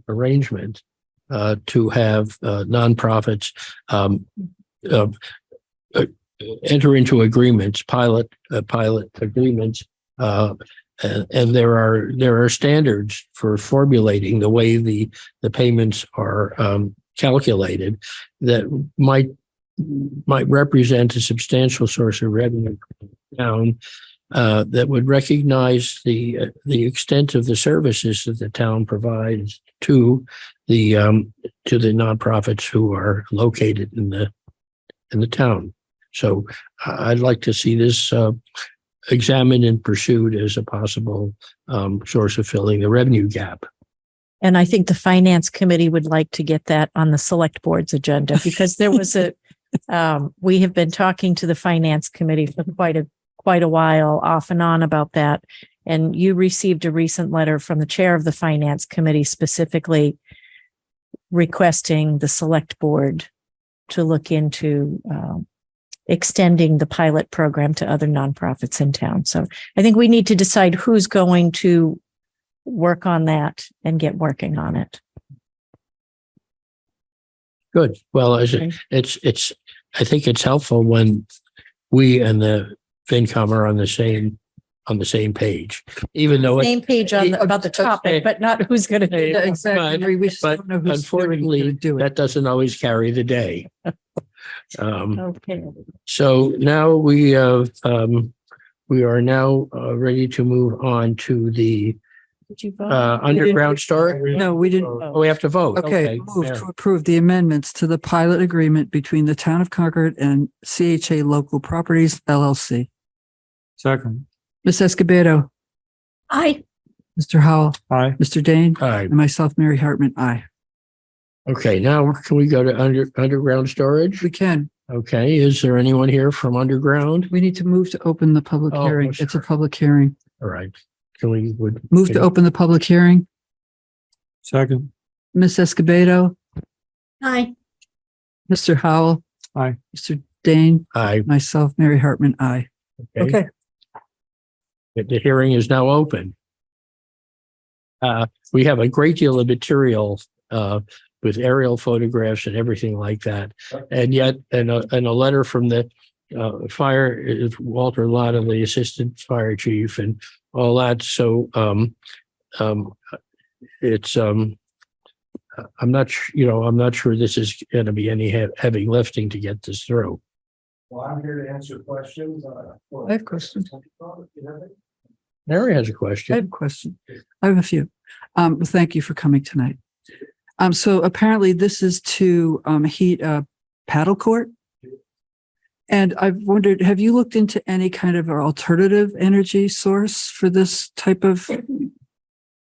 arrangement to have nonprofits enter into agreements, pilot agreements, and there are standards for formulating the way the payments are calculated that might represent a substantial source of revenue down that would recognize the extent of the services that the town provides to the nonprofits who are located in the town. So I'd like to see this examined and pursued as a possible source of filling the revenue gap. And I think the finance committee would like to get that on the select board's agenda, because there was we have been talking to the finance committee for quite a while off and on about that. And you received a recent letter from the chair of the finance committee specifically requesting the select board to look into extending the pilot program to other nonprofits in town. So I think we need to decide who's going to work on that and get working on it. Good. Well, Okay. I think it's helpful when we and the FinCom are on the same page, even though Same page about the topic, but not who's going to do Yeah, it. exactly. We just but don't know who's unfortunately, gonna do it. that doesn't always carry the day. Okay. So now we are now ready to move on to the Did you vote? underground storage. No, we didn't. Oh, we have to vote. Okay, move There. to approve the amendments to the pilot agreement between the town of Concord and CHA Local Properties LLC. Second. Ms. Escobedo, Aye. Mr. Howell, Aye. Mr. Dane, All right. and myself, Mary Hartman, aye. Okay, now can we go to underground storage? We can. Okay, is there anyone here from underground? We need to move to open the public Oh, hearing. sure. It's a public hearing. All right. Can we Move to open the public hearing. Second. Ms. Escobedo, Aye. Mr. Howell. Aye. Mr. Dane, Aye. myself, Mary Hartman, aye. Okay. The hearing is now open. We have a great deal of material with aerial photographs and everything like that. And yet, and a letter from the fire, Walter Lotta, the assistant fire chief, and all that. So it's I'm not sure this is going to be any heavy lifting to get this through. Well, I'm here to answer questions. I have questions. Mary has a I question. have a question. I have a few. Thank you for coming tonight. So apparently this is to heat a paddle court. And I've wondered, have you looked into any kind of alternative energy source for this type of?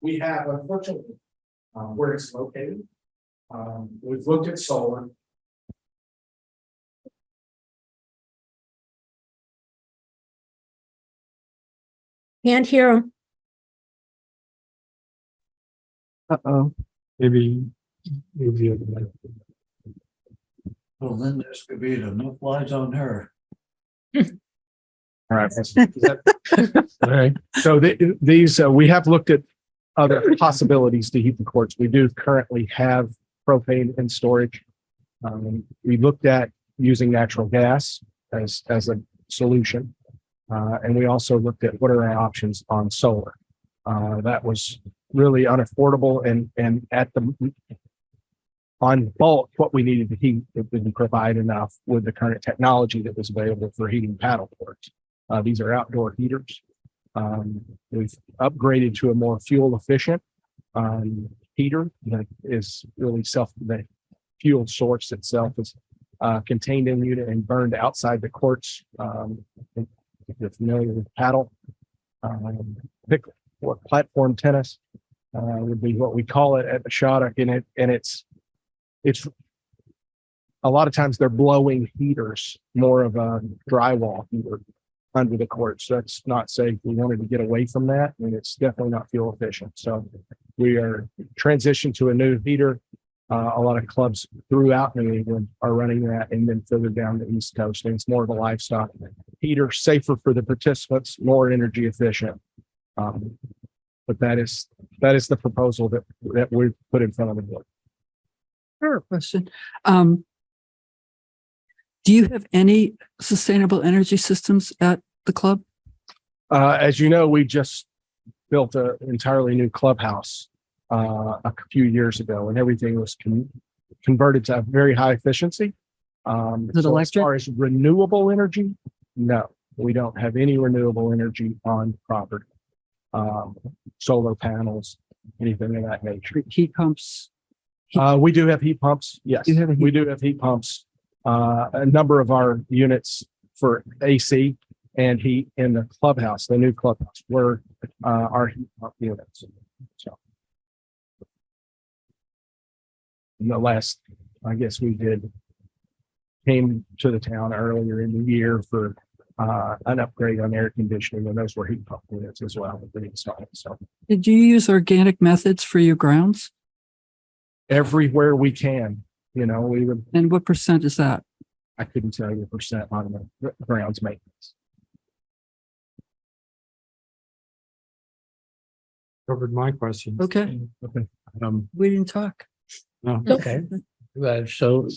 We have, unfortunately, where it's located. We've looked at solar. Can't hear him. Uh-oh. Maybe. Well, then there's could be no flies on her. All right. All right. So these, we have looked at other possibilities to heat the courts. We do currently have propane in storage. We looked at using natural gas as a solution. And we also looked at what are our options on solar. That was really unaffordable and at the on bulk, what we needed to heat, it didn't provide enough with the current technology that was available for heating paddle courts. These are outdoor heaters. We've upgraded to a more fuel efficient heater that is really the fuel source itself is contained in the unit and burned outside the courts. If you're familiar with paddle, platform tennis would be what we call it at the Shattuck, and it's a lot of times they're blowing heaters, more of a drywall heater. under the courts. That's not safe. We wanted to get away from that, and it's definitely not fuel efficient. So we are transitioned to a new heater. A lot of clubs throughout New England are running that, and then further down the East Coast. And it's more of a livestock heater, safer for the participants, more energy efficient. But that is the proposal that we put in front of the board. Sure, question. Do you have any sustainable energy systems at the club? As you know, we just built an entirely new clubhouse a few years ago, and everything was converted to very high efficiency. Is it So electric? as far as renewable energy, no, we don't have any renewable energy on property. Solar panels, anything of that nature. Heat pumps? We do have heat pumps. Yes, You have a heat- we do have heat pumps. A number of our units for AC and heat in the clubhouse, the new clubhouse, were our heat pump units. So in the last, I guess we came to the town earlier in the year for an upgrade on air conditioning, and those were heat pump units as well that we installed. So Did you use organic methods for your grounds? everywhere we can, we would. And what percent is that? I couldn't tell you the percent on the grounds maintenance. Covered my questions. Okay, Okay. we didn't talk. No. Okay. So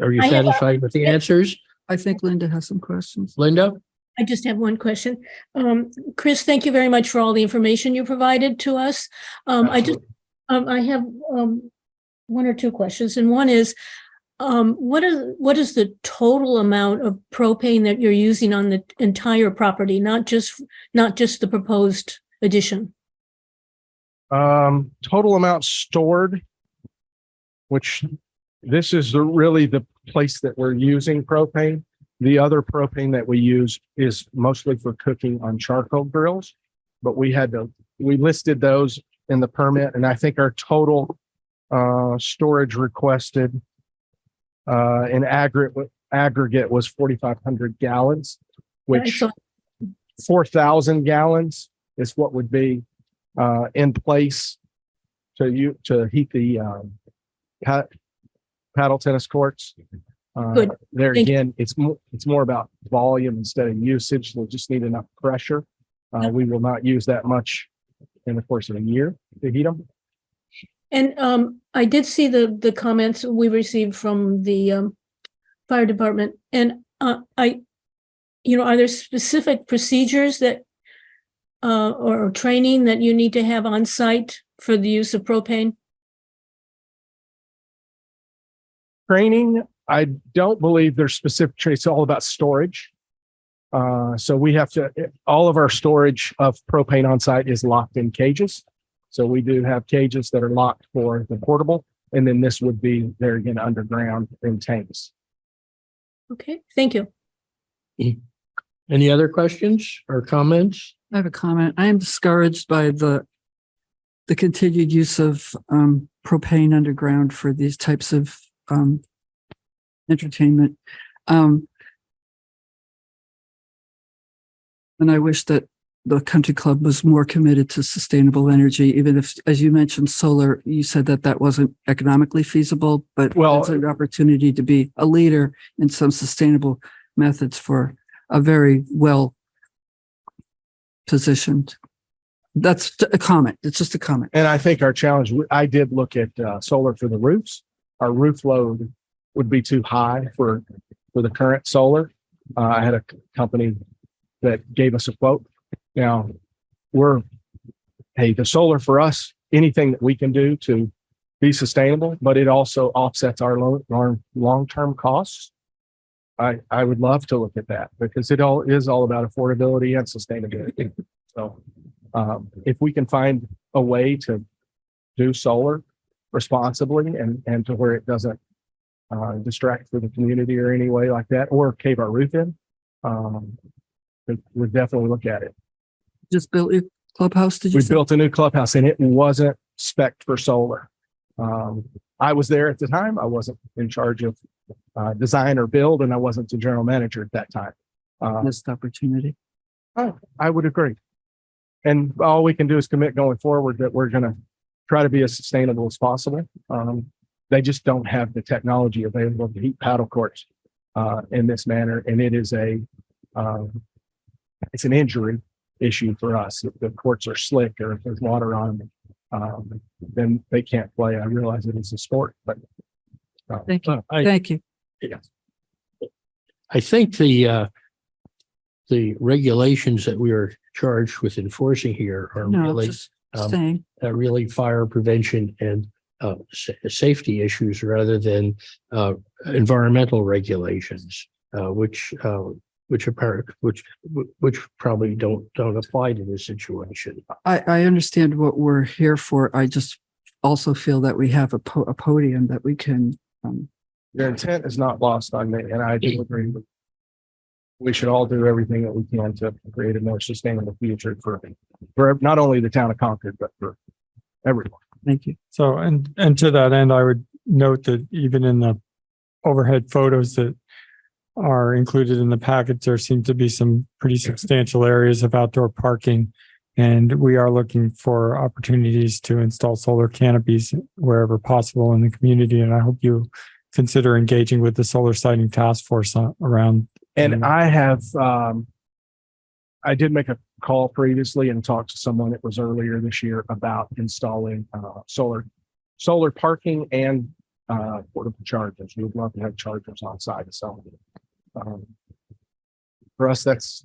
are you I have a- satisfied with the answers, I think Linda has some questions. Linda? I just have one question. Chris, thank you very much for all the information you provided to us. I have one or two questions, and one is, what is the total amount of propane that you're using on the entire property, not just the proposed addition? Total amount stored, which this is really the place that we're using propane. The other propane that we use is mostly for cooking on charcoal grills, but we listed those in the permit, and I think our total storage requested in aggregate was 4,500 gallons, which 4,000 gallons is what would be in place to heat the paddle tennis courts. Good. There Thank you. again, it's more about volume instead of usage. We just need enough pressure. We will not use that much in the course of a year to heat them. And I did see the comments we received from the fire department, and are there specific procedures that or training that you need to have on site for the use of propane? Training, I don't believe there's specific training. It's all about storage. So we have all of our storage of propane on site is locked in cages. So we do have cages that are locked for the portable, and then this would be there again underground in tanks. Okay, thank you. Any other questions or comments? I have a comment. I am discouraged by the continued use of propane underground for these types of entertainment. And I wish that the country club was more committed to sustainable energy, even if, as you mentioned, solar, you said that wasn't economically feasible, but it's an opportunity to be a leader in some sustainable methods for a very well positioned. That's a comment. It's just a comment. And I think our challenge, I did look at solar for the roofs. Our roof load would be too high for the current solar. I had a company that gave us a quote. Now the solar for us, anything that we can do to be sustainable, but it also offsets our long-term costs. I would love to look at that because it is all about affordability and sustainability. So if we can find a way to do solar responsibly and to where it doesn't distract for the community or any way like that, or cave our roof in, we'd definitely look at it. Just built your clubhouse, did you We say? built a new clubhouse and it wasn't spec'd for solar. I was there at the time. I wasn't in charge of design or build, and I wasn't the general manager at that time. Missed opportunity. I would agree. And all we can do is commit going forward that we're going to try to be as sustainable as possible. They just don't have the technology available to heat paddle courts in this manner. And it is it's an injury issue for us. If the courts are slick or if there's water on them, then they can't play. I realize it is a sport, but. Thank you. I Thank you. think the regulations that we are charged with enforcing here are No, really, just saying. really fire prevention and safety issues rather than environmental regulations, which probably don't apply to this situation. I understand what we're here for. I just also feel that we have a podium that we can, Your intent is not lost on me, and I do agree with. We should all do everything that we can to create a more sustainable future for not only the town of Concord, but for everyone. thank you. So, and to that end, I would note that even in the overhead photos that are included in the package, there seem to be some pretty substantial areas of outdoor parking. And we are looking for opportunities to install solar canopies wherever possible in the community. And I hope you consider engaging with the solar siting task force around. And I have, I did make a call previously and talked to someone that was earlier this year about installing solar parking and portable chargers. We would love to have chargers on site. So for us, that's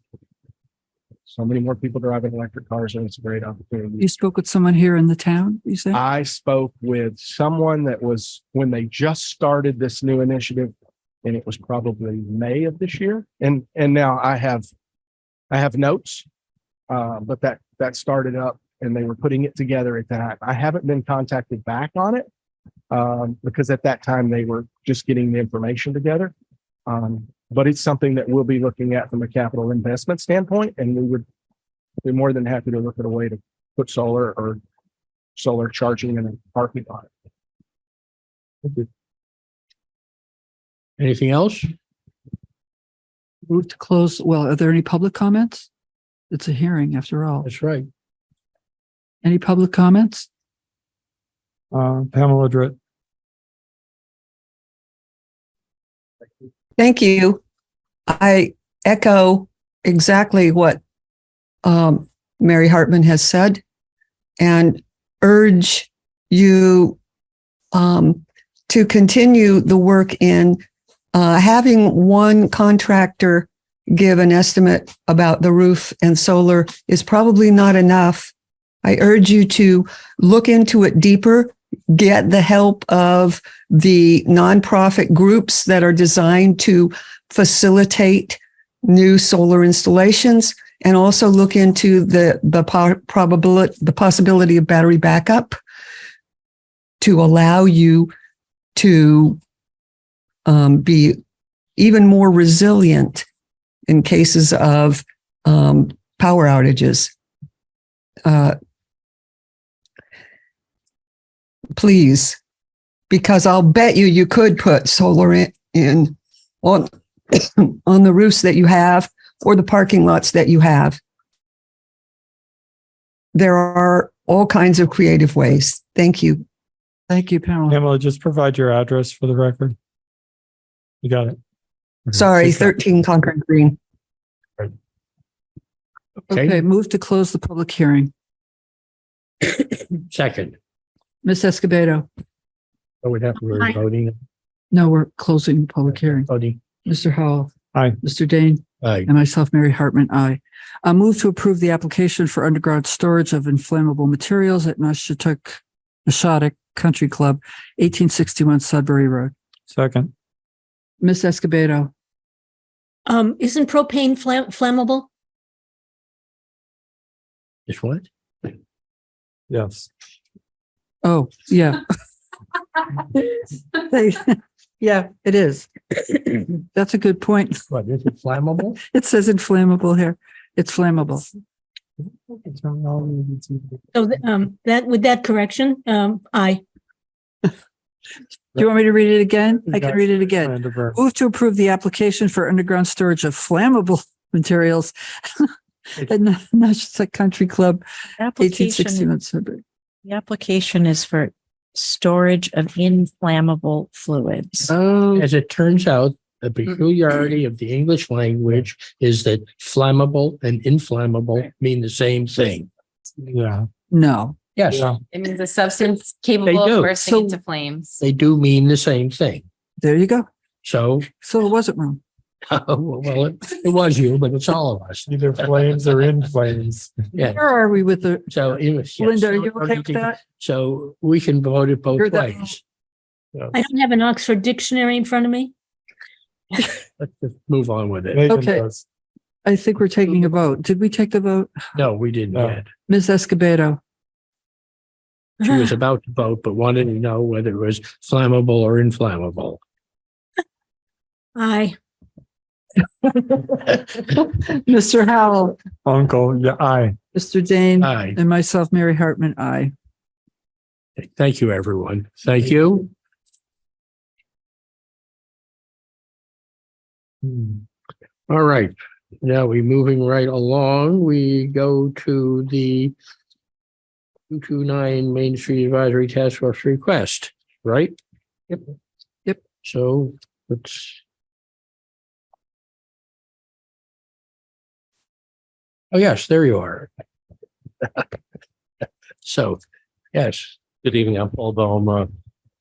so many more people driving electric cars, and it's a great opportunity. You spoke with someone here in the town, you say? I spoke with someone that was when they just started this new initiative, and it was probably May of this year. And now I have notes, but that started up and they were putting it together at that time. I haven't been contacted back on it because at that time they were just getting the information together. But it's something that we'll be looking at from a capital investment standpoint, and we would be more than happy to look at a way to put solar charging in a parking lot. Anything else? Move to close. Well, are there any public comments? It's a hearing after all. That's right. Any public comments? Pamela Dritt. Thank you. I echo exactly what Mary Hartman has said and urge you to continue the work in having one contractor give an estimate about the roof and solar is probably not enough. I urge you to look into it deeper, get the help of the nonprofit groups that are designed to facilitate new solar installations, and also look into the possibility of battery backup to allow you to be even more resilient in cases of power outages. Please, because I'll bet you could put solar in on the roofs that you have or the parking lots that you have. There are all kinds of creative ways. Thank you. Thank you, Pamela. Pamela, just provide your address for the record. You got it. Sorry, 13 Concord Green. Okay, move to close the public hearing. Second. Ms. Escobedo? So we'd have to be voting. No, we're closing the public hearing. Voting. Mr. Howell? Aye. Mr. Dane? Aye. And myself, Mary Hartman, aye. I move to approve the application for underground storage of inflammable materials at Nashottuk Country Club, 1861 Sudbury Road. Second. Ms. Escobedo? Isn't propane flammable? Is what? Yes. Oh, yeah. Yeah, it is. That's a good point. What, is it flammable? It says inflammable here. It's flammable. So that with that correction, aye. Do you want me to read it again? I can read it again. Move to approve the application for underground storage of flammable materials at National Country Club, 1860 Application, North Sudbury. the application is for storage of inflammable fluids. Oh, As it turns out, the peculiarity of the English language is that flammable and inflammable mean the same thing. Yeah. no. Yes, Yeah. It means a substance capable do. of bursting So- into flames. they do mean the same thing. There you go. So, So it wasn't wrong. well, it was you, but it's all of us. Either flames or in flames. Yeah. Where are we with the, So, yes, Linda, are so- you okay with that? So we can vote it both You're the- ways. I don't have an Oxford dictionary in front of me. Let's just move on with it. Megan Okay. does. I think we're taking a vote. Did we take the vote? No, we didn't No. yet. Ms. Escobedo? She was about to vote, but wanted to know whether it was flammable or inflammable. Aye. Mr. Howell, Uncle, yeah, aye. Mr. Dane, Aye. and myself, Mary Hartman, aye. Thank you, everyone. Thank you. All right. Now we moving right along. We go to the 229 Main Street Advisory Task Force request, right? Yep. So let's. Oh, yes, there you are. So, yes. Good evening. I'm Paul Bohm,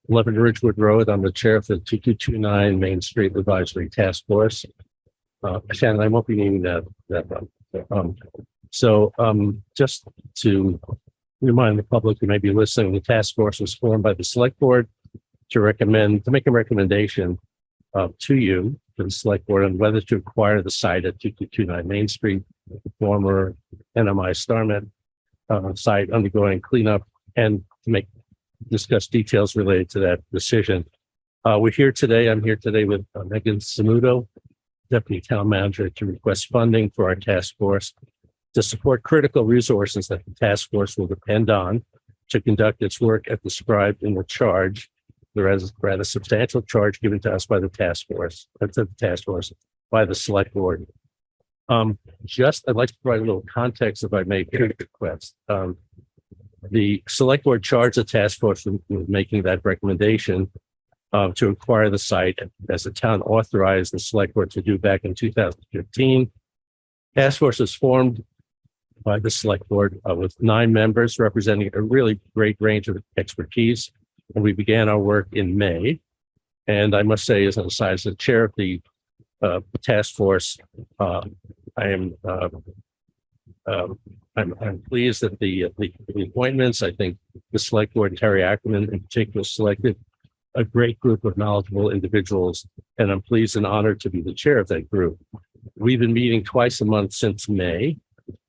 11 Ridgewood Road. I'm the chair of the 2229 Main Street Advisory Task Force. Shannon, I won't be needing that one. Just to remind the public who may be listening, the task force was formed by the select board to make a recommendation to you, to the select board, on whether to acquire the site at 2229 Main Street, the former NMI StarMed site undergoing cleanup, and to discuss details related to that decision. I'm here today with Megan Samuto, Deputy Town Manager, to request funding for our task force to support critical resources that the task force will depend on to conduct its work as described in the charge. There is a rather substantial charge given to us by the task force, by the select board. I'd like to provide a little context if I may, request. The select board charged the task force with making that recommendation to acquire the site, as the town authorized the select board to do back in 2015. Task force was formed by the select board with 9 members representing a really great range of expertise. And we began our work in May. And I must say, as an aside, as the chair of the task force, I'm pleased that the appointments. I think the select board, Terry Ackerman in particular, selected a great group of knowledgeable individuals, and I'm pleased and honored to be the chair of that group. We've been meeting twice a month since May,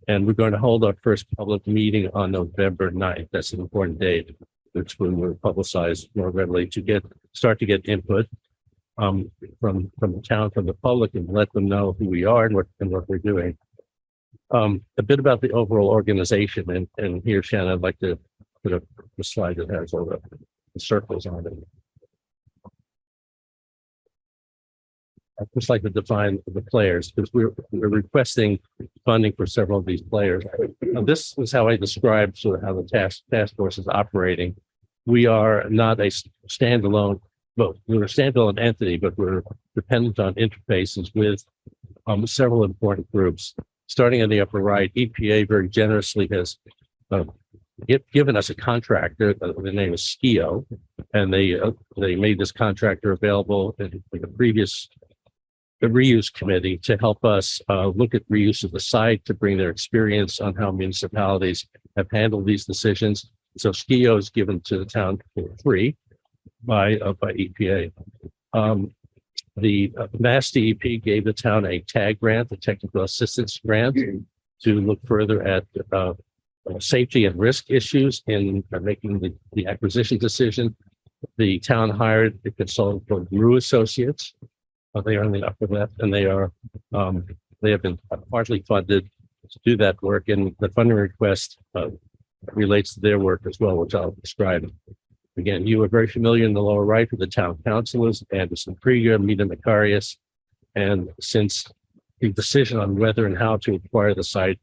and we're going to hold our first public meeting on November 9th. That's an important date, which when we're publicized more readily to start to get input from the town, from the public, and let them know who we are and what we're doing. A bit about the overall organization, and here, Shannon, I'd like to put up the slide that has all the circles on it. I'd just like to define the players, because we're requesting funding for several of these players. Now, this is how I describe sort of how the task force is operating. We are not a standalone, well, we're a standalone entity, but we're dependent on interfaces with several important groups. Starting in the upper right, EPA very generously has given us a contractor. The name is SKIO, and they made this contractor available in the reuse committee to help us look at reuse of the site, to bring their experience on how municipalities have handled these decisions. So SKIO is given to the town for free by EPA. The Mass DEP gave the town a TAG grant, a technical assistance grant, to look further at safety and risk issues in making the acquisition decision. The town hired a consultant called Rue Associates. They are in the upper left, and they have been partly funded to do that work. And the funding request relates to their work as well, which I'll describe. Again, you are very familiar in the lower right with the town councilors, Anderson Krieger, Mita Macarius. And since the decision on whether and how to acquire the site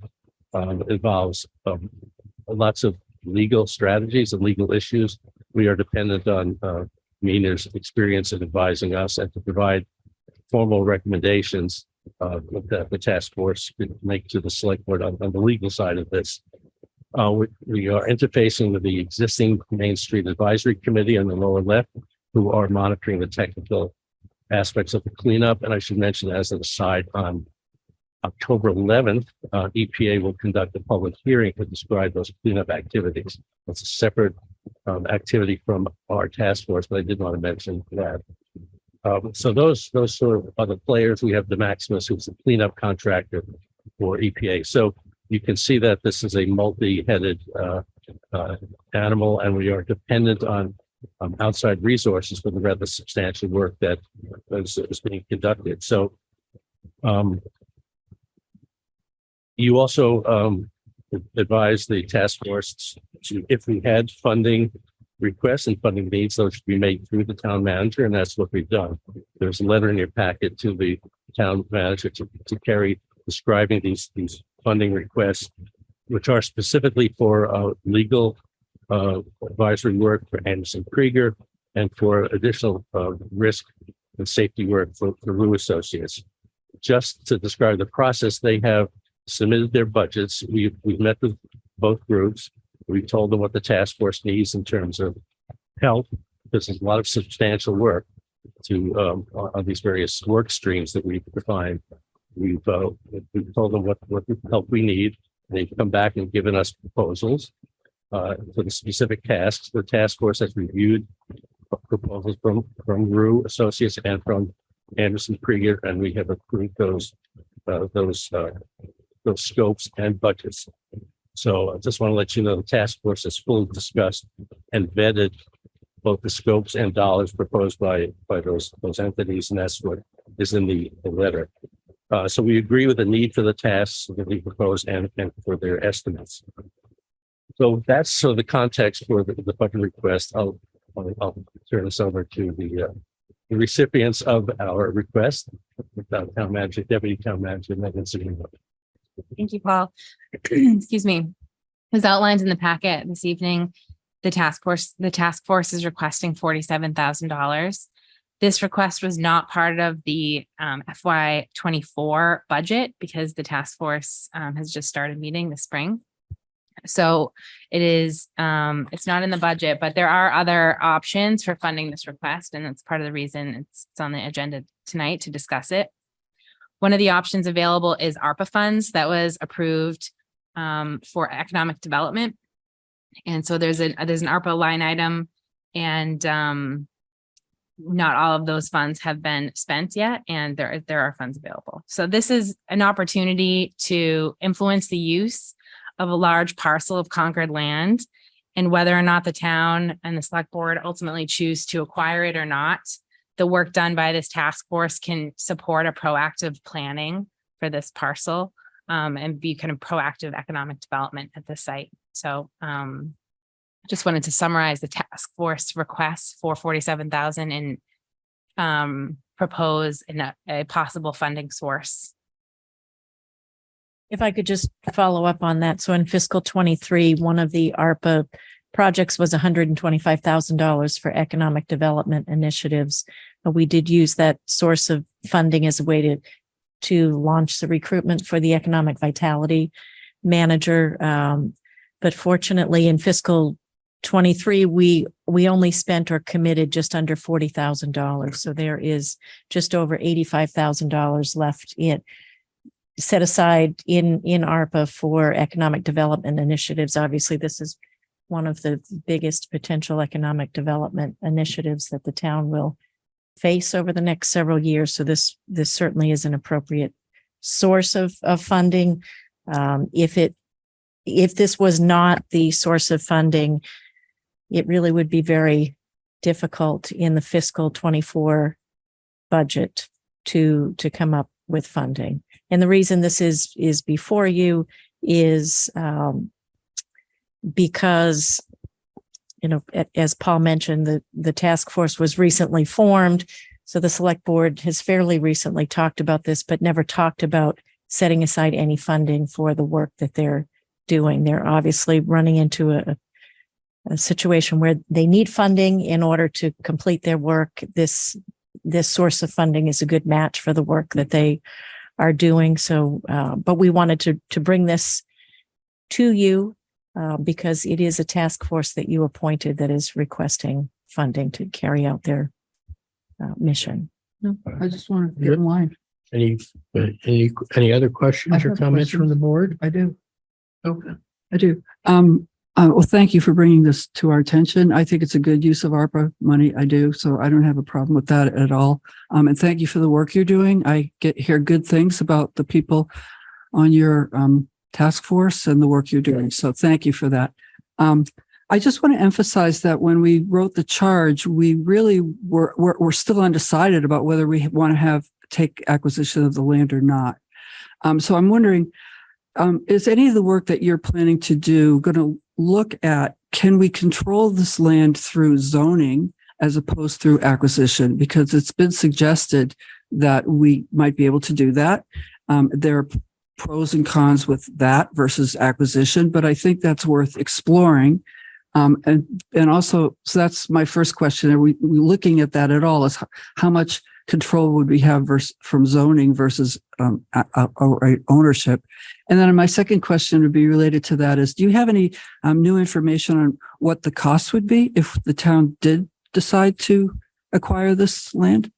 involves lots of legal strategies and legal issues. We are dependent on Meaner's experience in advising us and to provide formal recommendations that the task force could make to the select board on the legal side of this. We are interfacing with the existing Main Street Advisory Committee on the lower left, who are monitoring the technical aspects of the cleanup. And I should mention, as an aside, on October 11th, EPA will conduct a public hearing to describe those cleanup activities. It's a separate activity from our task force, but I did want to mention that. So those sort of other players. We have the Maximus, who's the cleanup contractor for EPA. So you can see that this is a multi-headed animal, and we are dependent on outside resources for the rather substantial work that is being conducted. So you also advise the task force to, if we had funding requests and funding needs, those should be made through the town manager, and that's what we've done. There's a letter in your packet to the town manager to carry describing these funding requests, which are specifically for legal advisory work for Anderson Krieger and for additional risk and safety work for Rue Associates. Just to describe the process, they have submitted their budgets. We've met with both groups. We told them what the task force needs in terms of help, because there's a lot of substantial work to on these various work streams that we've defined. We've told them what help we need. They've come back and given us proposals for the specific tasks. The task force has reviewed proposals from Rue Associates and from Anderson Krieger, and we have approved those scopes and budgets. So I just want to let you know the task force has fully discussed and vetted both the scopes and dollars proposed by those entities, and that's what is in the letter. So we agree with the need for the tasks that we propose and for their estimates. So that's sort of the context for the budget request. I'll turn this over to the recipients of our request, Town Manager, Deputy Town Manager Megan Seguin. Thank you, Paul. Excuse me. As outlined in the packet this evening, the task force is requesting $47,000. This request was not part of the FY24 budget because the task force has just started meeting this spring. So it is, it's not in the budget, but there are other options for funding this request. And that's part of the reason it's on the agenda tonight to discuss it. One of the options available is ARPA funds that was approved for economic development. And so there's an ARPA line item, and not all of those funds have been spent yet, and there are funds available. So this is an opportunity to influence the use of a large parcel of Concord land, and whether or not the town and the select board ultimately choose to acquire it or not. The work done by this task force can support a proactive planning for this parcel and be kind of proactive economic development at the site. So just wanted to summarize the task force requests for $47,000 and propose a possible funding source. If I could just follow up on that. So in fiscal 23, one of the ARPA projects was $125,000 for economic development initiatives. We did use that source of funding as a way to launch the recruitment for the economic vitality manager. But fortunately in fiscal 23, we only spent or committed just under $40,000. So there is just over $85,000 left set aside in ARPA for economic development initiatives. Obviously, this is one of the biggest potential economic development initiatives that the town will face over the next several years. So this certainly is an appropriate source of funding. If this was not the source of funding, it really would be very difficult in the fiscal 24 budget to come up with funding. And the reason this is before you is because, as Paul mentioned, the task force was recently formed. So the select board has fairly recently talked about this, but never talked about setting aside any funding for the work that they're doing. They're obviously running into a situation where they need funding in order to complete their work. This source of funding is a good match for the work that they are doing. So, but we wanted to bring this to you because it is a task force that you appointed that is requesting funding to carry out their mission. No, I just want to get in line. Any other questions I or have comments from the board? I do. Okay. I do. Well, thank you for bringing this to our attention. I think it's a good use of ARPA money. I do. So I don't have a problem with that at all. And thank you for the work you're doing. I hear good things about the people on your task force and the work you're doing. So thank you for that. I just want to emphasize that when we wrote the charge, we really were still undecided about whether we want to take acquisition of the land or not. So I'm wondering, is any of the work that you're planning to do going to look at, can we control this land through zoning as opposed through acquisition? Because it's been suggested that we might be able to do that. There are pros and cons with that versus acquisition, but I think that's worth exploring. And also, so that's my first question. Are we looking at that at all? Is how much control would we have from zoning versus outright ownership? And then my second question would be related to that is, do you have any new information on what the cost would be if the town did decide to acquire this land?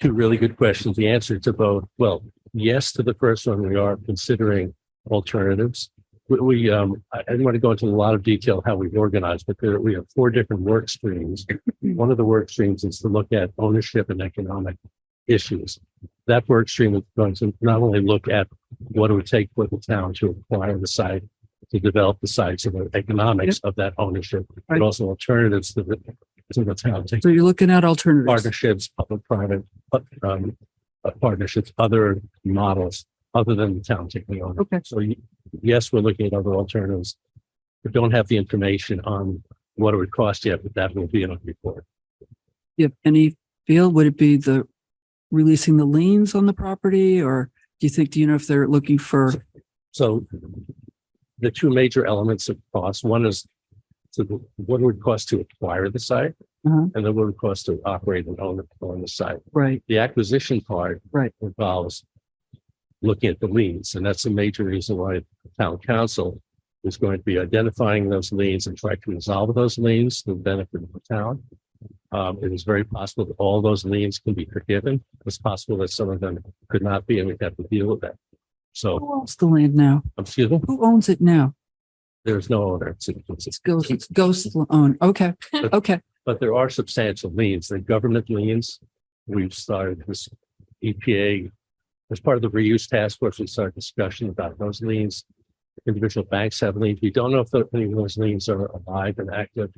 Two really good questions. The answer to both, well, yes to the first one, we are considering alternatives. I didn't want to go into a lot of detail how we've organized, but we have 4 different work streams. One of the work streams is to look at ownership and economic issues. That work stream is going to not only look at what it would take for the town to acquire the site, to develop the site, so the economics of that ownership, but also alternatives to the town. So you're looking at alternatives. Partnerships, public-private partnerships, other models other than the town taking over. Okay. So yes, we're looking at other alternatives. We don't have the information on what it would cost yet, but that will be in a report. You have any feel? Would it be the releasing the liens on the property, or do you know if they're looking for? So the 2 major elements of cost, one is what it would cost to acquire the site, and then what it would cost to operate and own the site. Right. The acquisition part involves looking at the liens, and that's a major reason why the town council is going to be identifying those liens and try to resolve those liens to the benefit of the town. It is very possible that all those liens can be forgiven. It's possible that some of them could not be, and we'd have to deal with that. So who owns the land now? Excuse me? Who owns it now? There's no owner. It's ghost owned. Okay. Okay. But there are substantial liens. The government liens. We've started this EPA as part of the reuse task force. We started discussion about those liens. Individual banks have liens. We don't know if any of those liens are alive and active.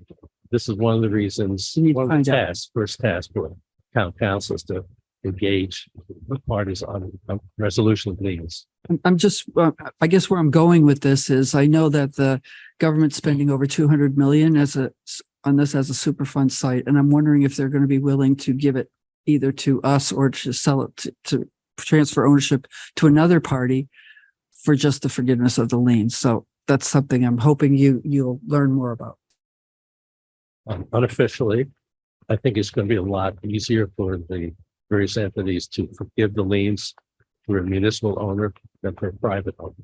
This is one of the reasons. One of the first task for town council is to engage the parties on resolution of liens. I'm just, I guess where I'm going with this is I know that the government's spending over 200 million on this as a Superfund site. And I'm wondering if they're going to be willing to give it either to us or to sell it to transfer ownership to another party for just the forgiveness of the liens. So that's something I'm hoping you'll learn more about. Unofficially, I think it's going to be a lot easier for the various entities to forgive the liens for a municipal owner than for a private owner.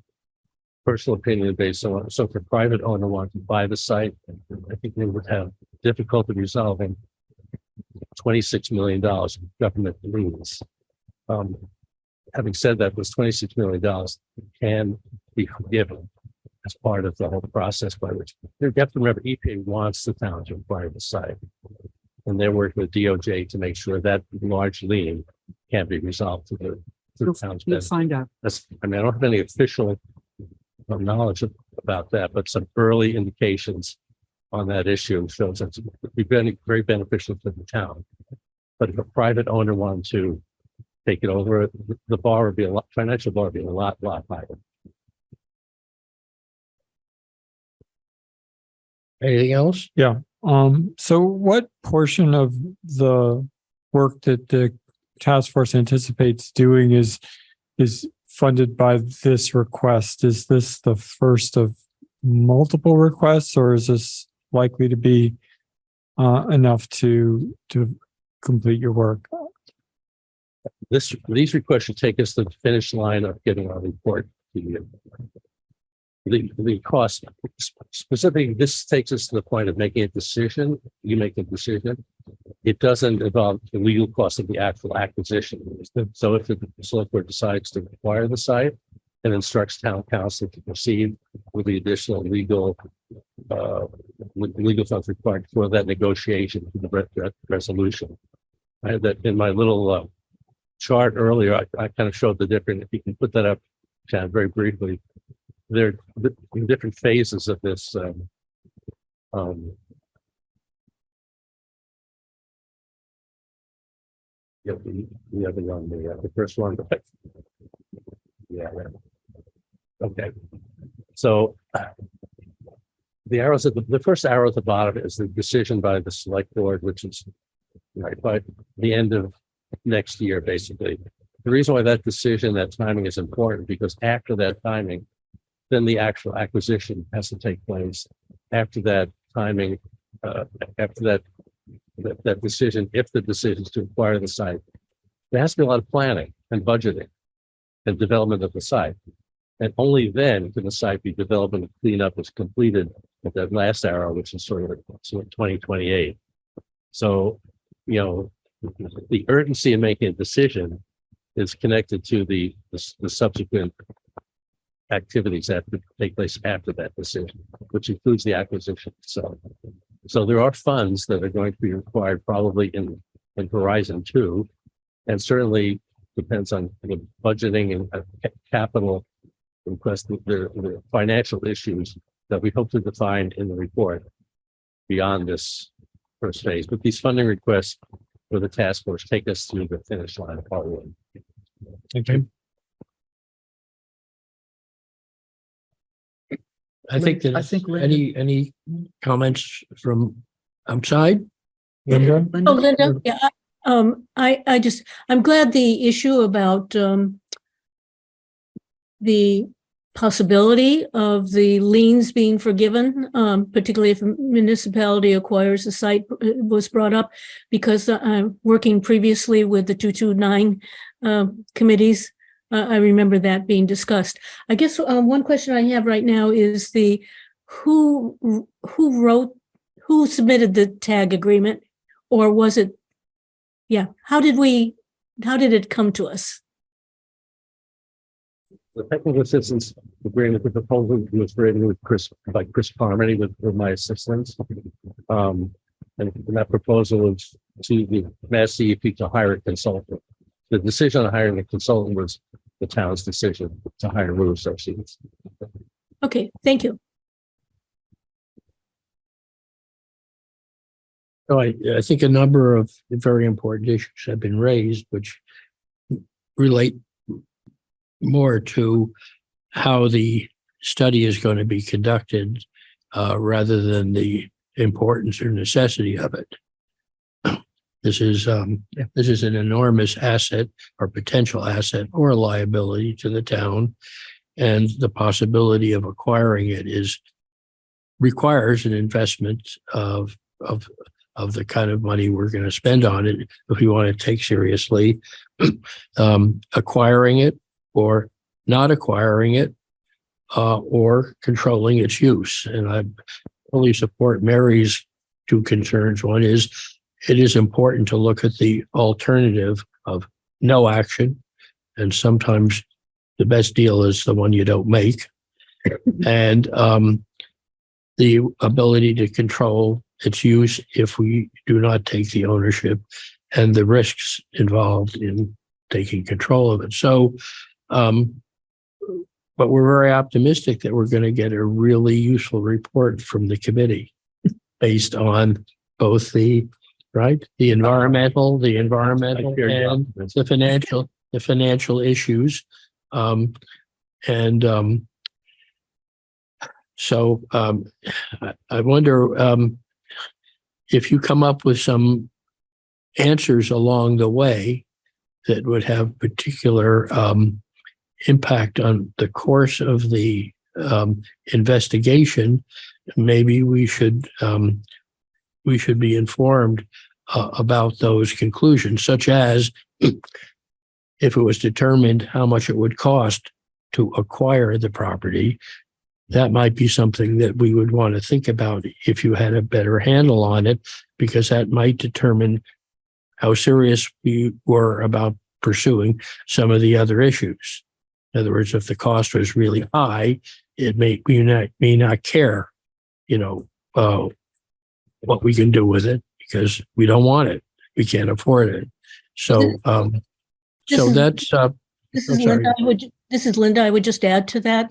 Personal opinion based on, so if a private owner wants to buy the site, I think they would have difficulty resolving $26 million of government liens. Having said that, this $26 million can be forgiven as part of the whole process by which you have to remember EPA wants the town to acquire the site. And they're working with DOJ to make sure that large lien can be resolved to the town's benefit. Find out. I don't have any official knowledge about that, but some early indications on that issue shows that it would be very beneficial to the town. But if a private owner wanted to take it over, the bar would be financial bar would be a lot higher. Anything else? Yeah. So what portion of the work that the task force anticipates doing is funded by this request? Is this the first of multiple requests, or is this likely to be enough to complete your work? These requests should take us to the finish line of getting our report to you. The cost, specifically, this takes us to the point of making a decision. You make a decision. It doesn't involve the legal cost of the actual acquisition. So if the select board decides to acquire the site and instructs town council to proceed with the additional legal funds required for that negotiation, the resolution. I had that in my little chart earlier. I kind of showed the different, if you can put that up, Chad, very briefly. They're in different phases of this. Yeah, we have it on the first one. Yeah. Okay. So the arrows at the first arrow at the bottom is the decision by the select board, which is right by the end of next year, basically. The reason why that decision, that timing is important, because after that timing, then the actual acquisition has to take place. After that timing, after that decision, if the decision is to acquire the site, there has to be a lot of planning and budgeting and development of the site. And only then can the site be developed and cleanup is completed at that last arrow, which is sort of 2028. So, you know, the urgency of making a decision is connected to the subsequent activities that take place after that decision, which includes the acquisition itself. So there are funds that are going to be required probably in Horizon 2, and certainly depends on the budgeting and capital request, the financial issues that we hope to define in the report beyond this first phase. But these funding requests for the task force take us through the finish line of part one. Thank you. I think any comments from outside? Linda? Oh, Linda, yeah, I'm glad the issue about the possibility of the liens being forgiven, particularly if a municipality acquires a site, was brought up, because I'm working previously with the 229 committees. I remember that being discussed. I guess one question I have right now is who submitted the tag agreement, or was it? Yeah, how did it come to us? The technical assistance agreement, the proposal was written with Chris Carmody with my assistants. And that proposal was to the Mass DEP to hire a consultant. The decision on hiring a consultant was the town's decision to hire Rue Associates. Okay, thank you. So I think a number of very important issues have been raised, which relate more to how the study is going to be conducted rather than the importance or necessity of it. This is an enormous asset or potential asset or a liability to the town, and the possibility of acquiring it requires an investment of the kind of money we're going to spend on it if we want to take seriously acquiring it or not acquiring it or controlling its use. And I fully support Mary's two concerns. One is it is important to look at the alternative of no action, and sometimes the best deal is the one you don't make, and the ability to control its use if we do not take the ownership and the risks involved in taking control of it. So, but we're very optimistic that we're going to get a really useful report from the committee based on both the environmental and the financial issues. So I wonder, if you come up with some answers along the way that would have particular impact on the course of the investigation, maybe we should be informed about those conclusions, such as if it was determined how much it would cost to acquire the property. That might be something that we would want to think about if you had a better handle on it, because that might determine how serious we were about pursuing some of the other issues. In other words, if the cost was really high, it may not care, what we can do with it, because we don't want it. We can't afford it. So, This is- that's, This I'm is sorry. Linda. This is Linda. I would just add to that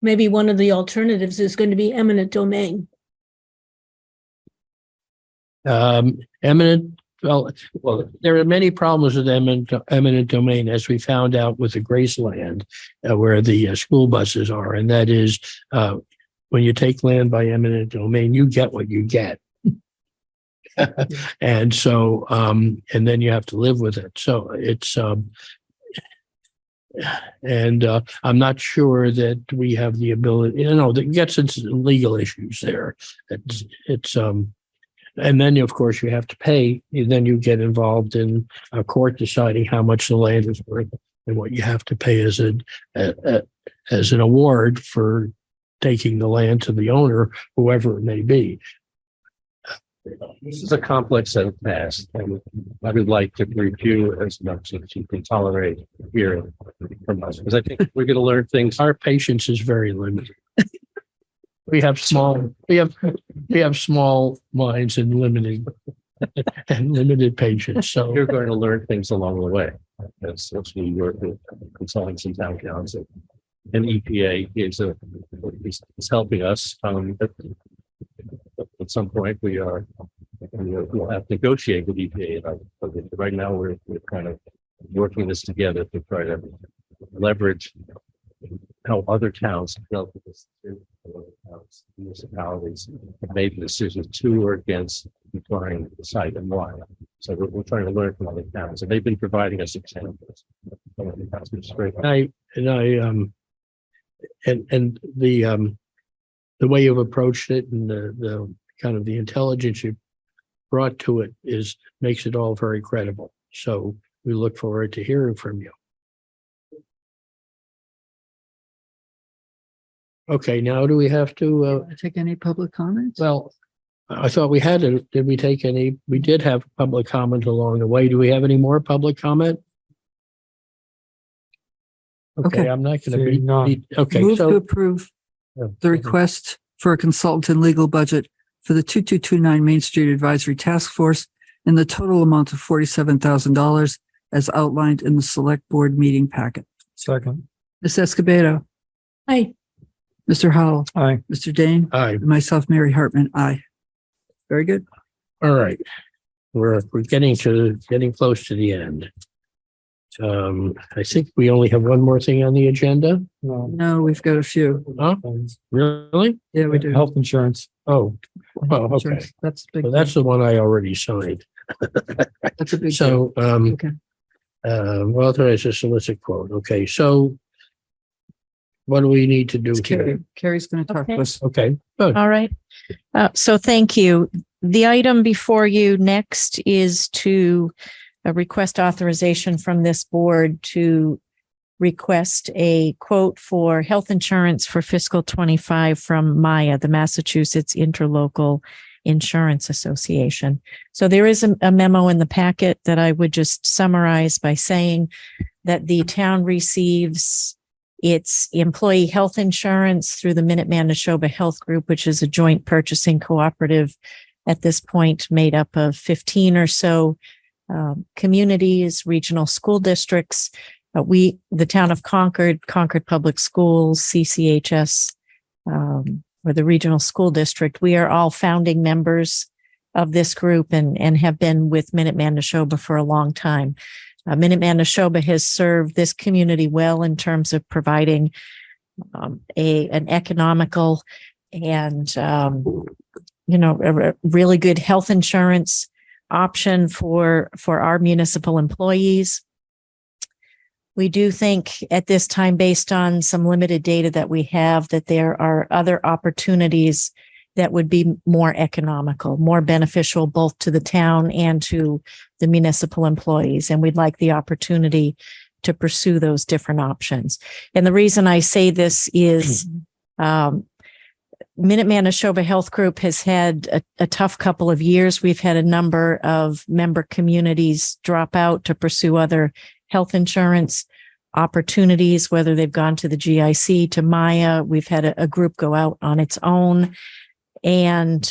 maybe one of the alternatives is going to be eminent domain. Eminent, well, there are many problems with eminent domain, as we found out with the Graceland, where the school buses are. And that is, when you take land by eminent domain, you get what you get. And so, and then you have to live with it. So it's, I'm not sure that we have the ability, that gets into legal issues there. It's, and then, of course, you have to pay. Then you get involved in a court deciding how much the land is worth and what you have to pay as an award for taking the land to the owner, whoever it may be. This is a complex set of tasks, and I would like to review as much as you can tolerate hearing from us, because I think we're going to learn things. Our patience is very limited. We have small minds and limited patience. So You're going to learn things along the way, as we work with consulting some town council. And EPA is helping us. At some point, we'll have to negotiate with EPA. But right now, we're kind of working this together to try to leverage how other towns, municipalities have made decisions to or against declaring the site and why. So we're trying to learn from other towns, and they've been providing us examples. And the way you've approached it and the kind of the intelligence you brought to it makes it all very credible. So we look forward to hearing from you. Okay, now do we have to, Take any public comments? well, I thought we had it. Did we take any? We did have public comment along the way. Do we have any more public comment? Okay, Okay. I'm not going to Seeing none. be, okay, Move to so. approve the request for a consultant and legal budget for the 2229 Main Street Advisory Task Force in the total amount of $47,000 as outlined in the select board meeting packet. Second. Ms. Escobedo, Hi. Mr. Howell, Aye. Mr. Dane, Aye. and myself, Mary Hartman, aye. Very good. All right. We're getting close to the end. I think we only have one more thing on the agenda. No. No, we've got a few. Huh? Really? Yeah, we do. Health insurance. Oh, okay. That's a big. So that's the one I already signed. That's a big. So, Okay. authorize a solicit quote. Okay, so what do we need to do It's here? Carrie. Carrie's going to talk Okay. to us. Okay, good. All right. So thank you. The item before you next is to request authorization from this board to request a quote for health insurance for fiscal 25 from MIA, the Massachusetts Interlocal Insurance Association. So there is a memo in the packet that I would just summarize by saying that the town receives its employee health insurance through the Minuteman Neshoba Health Group, which is a joint purchasing cooperative at this point made up of 15 or so communities, regional school districts. The town of Concord Public Schools, CCHS, or the regional school district, we are all founding members of this group and have been with Minuteman Neshoba for a long time. Minuteman Neshoba has served this community well in terms of providing an economical and a really good health insurance option for our municipal employees. We do think at this time, based on some limited data that we have, that there are other opportunities that would be more economical, more beneficial both to the town and to the municipal employees. And we'd like the opportunity to pursue those different options. And the reason I say this is Minuteman-Neshoba Health Group has had a tough couple of years. We've had a number of member communities drop out to pursue other health insurance opportunities, whether they've gone to the GIC, to Maya. We've had a group go out on its own. And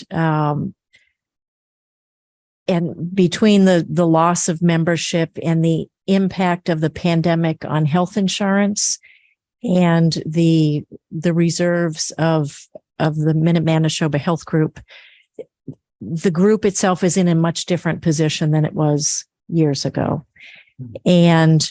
between the loss of membership and the impact of the pandemic on health insurance and the reserves of the Minuteman-Neshoba Health Group, the group itself is in a much different position than it was years ago. And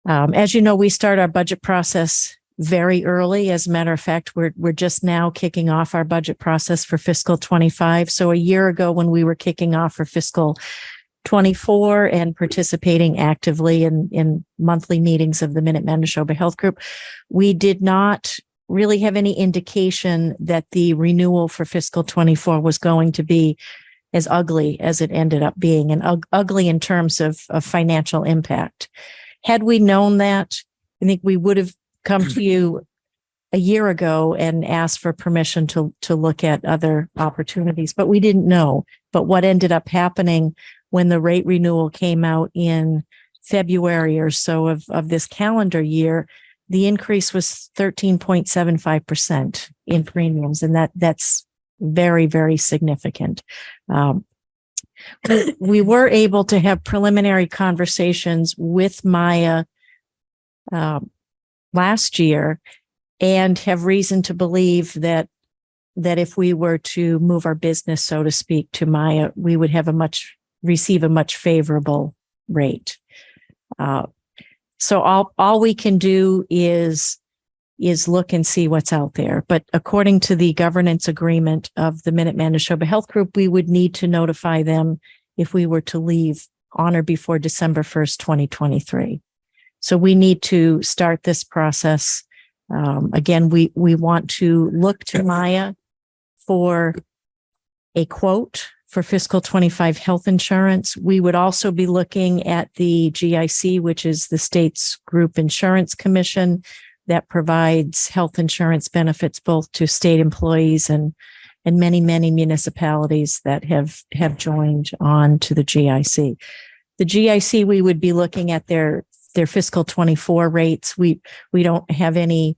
as you know, we start our budget process very early. As a matter of fact, we're just now kicking off our budget process for fiscal 25. So a year ago, when we were kicking off for fiscal 24 and participating actively in monthly meetings of the Minuteman-Neshoba Health Group, we did not really have any indication that the renewal for fiscal 24 was going to be as ugly as it ended up being, and ugly in terms of financial impact. Had we known that, I think we would have come to you a year ago and asked for permission to look at other opportunities, but we didn't know. But what ended up happening when the rate renewal came out in February or so of this calendar year, the increase was 13.75% in premiums. And that's very, very significant. We were able to have preliminary conversations with Maya last year and have reason to believe that if we were to move our business, so to speak, to Maya, we would have receive a much favorable rate. So all we can do is look and see what's out there. But according to the governance agreement of the Minuteman-Neshoba Health Group, we would need to notify them if we were to leave on or before December 1st, 2023. So we need to start this process. Again, we want to look to Maya for a quote for fiscal 25 health insurance. We would also be looking at the GIC, which is the state's group insurance commission that provides health insurance benefits both to state employees and many, many municipalities that have joined on to the GIC. The GIC, we would be looking at their fiscal 24 rates. We don't have any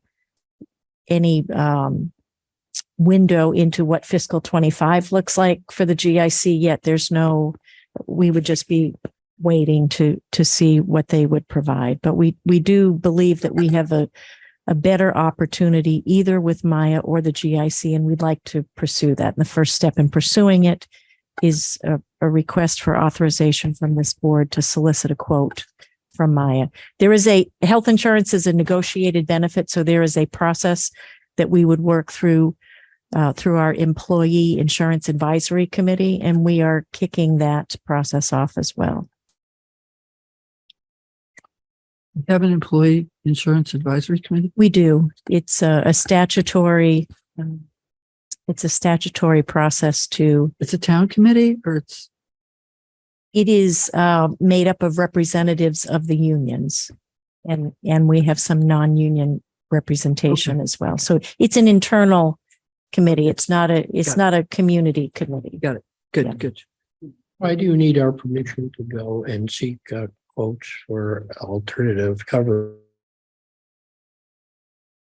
window into what fiscal 25 looks like for the GIC yet. We would just be waiting to see what they would provide. But we do believe that we have a better opportunity either with Maya or the GIC, and we'd like to pursue that. And the first step in pursuing it is a request for authorization from this board to solicit a quote from Maya. Health insurance is a negotiated benefit, so there is a process that we would work through our Employee Insurance Advisory Committee, and we are kicking that process off as well. Have an Employee Insurance Advisory Committee? We do. It's a statutory process to. It's a town committee, or it is made up of representatives of the unions, and we have some non-union representation as well. So it's an internal committee. It's not a community committee. Got it. Good, Yeah. good. Why do you need our permission to go and seek quotes for alternative cover?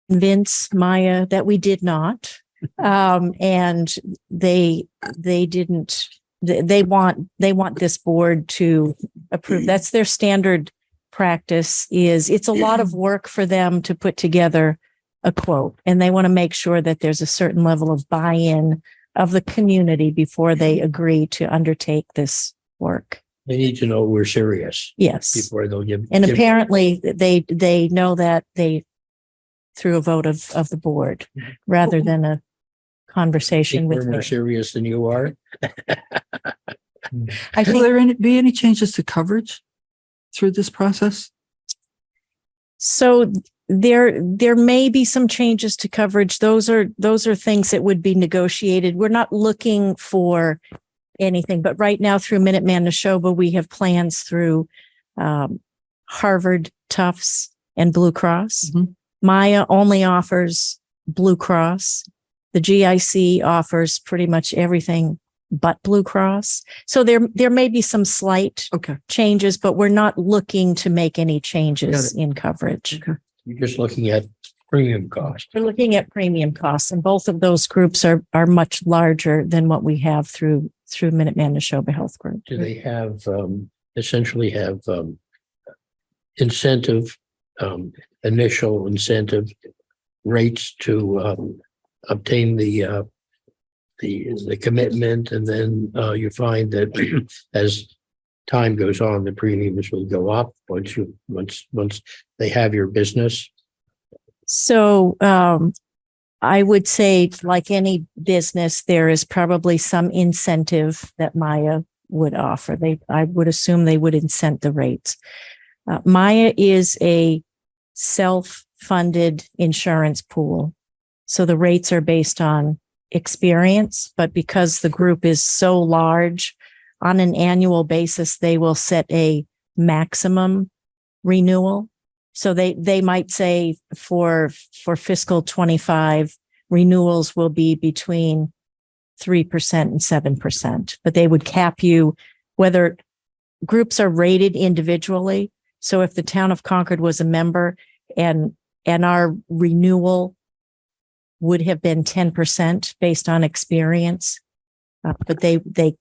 Convince Maya that we did not. And they didn't, they want this board to approve. That's their standard practice. It's a lot of work for them to put together a quote, and they want to make sure that there's a certain level of buy-in of the community before they agree to undertake this work. They need to know we're serious. Yes. Before they'll give. And apparently they know that through a vote of the board rather than conversation We're with more her. serious than you are. I Will think there be any changes to coverage through this process? so. There may be some changes to coverage. Those are things that would be negotiated. We're not looking for anything, but right now through Minuteman Neshoba, we have plans through Harvard, Tufts, and Blue Cross. Mhm. Maya only offers Blue Cross. The GIC offers pretty much everything but Blue Cross. So there may be some slight Okay. changes, but we're not looking to make any changes Got in coverage. Okay. You're just looking at premium cost. We're looking at premium costs, and both of those groups are much larger than what we have through Minuteman Neshoba Health Group. Do they have, essentially have, incentive, initial incentive rates to, obtain the commitment, and then, you find that as time goes on, the premiums will go up once they have your business? So I would say, like any business, there is probably some incentive that Maya would offer. I would assume they would incent the rates. Maya is a self-funded insurance pool. So the rates are based on experience, but because the group is so large, on an annual basis, they will set a maximum renewal. So they might say for fiscal 25, renewals will be between 3% and 7%, but they would cap you whether groups are rated individually. So if the town of Concord was a member and our renewal would have been 10% based on experience, but they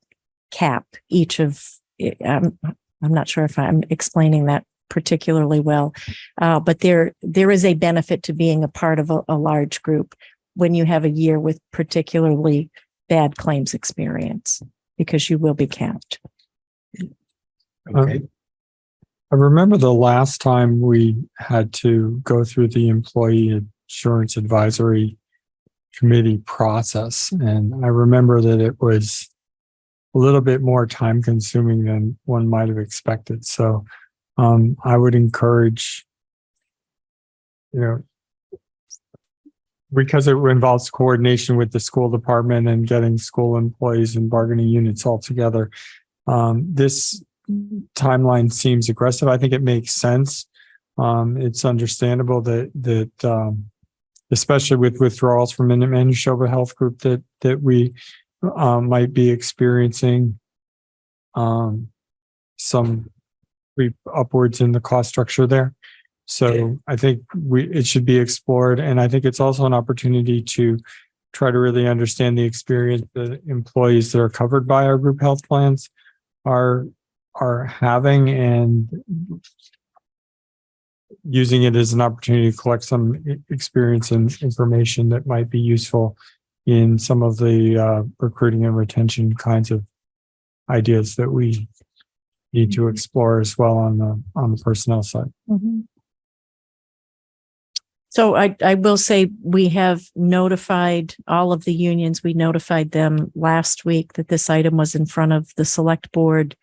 cap each of, I'm not sure if I'm explaining that particularly well, but there is a benefit to being a part of a large group when you have a year with particularly bad claims experience, because you will be capped. Okay. I remember the last time we had to go through the employee insurance advisory committee process. And I remember that it was a little bit more time consuming than one might have expected. So I would encourage, because it involves coordination with the school department and getting school employees and bargaining units all together. This timeline seems aggressive. I think it makes sense. It's understandable that especially with withdrawals from Minuteman Neshoba Health Group, that we might be experiencing some upwards in the cost structure there. So I think it should be explored. And I think it's also an opportunity to try to really understand the experience that employees that are covered by our group health plans are having, and using it as an opportunity to collect some experience and information that might be useful in some of the recruiting and retention kinds of ideas that we need to explore as well on the personnel side. Mm-hmm. So I will say we have notified all of the unions. We notified them last week that this item was in front of the select board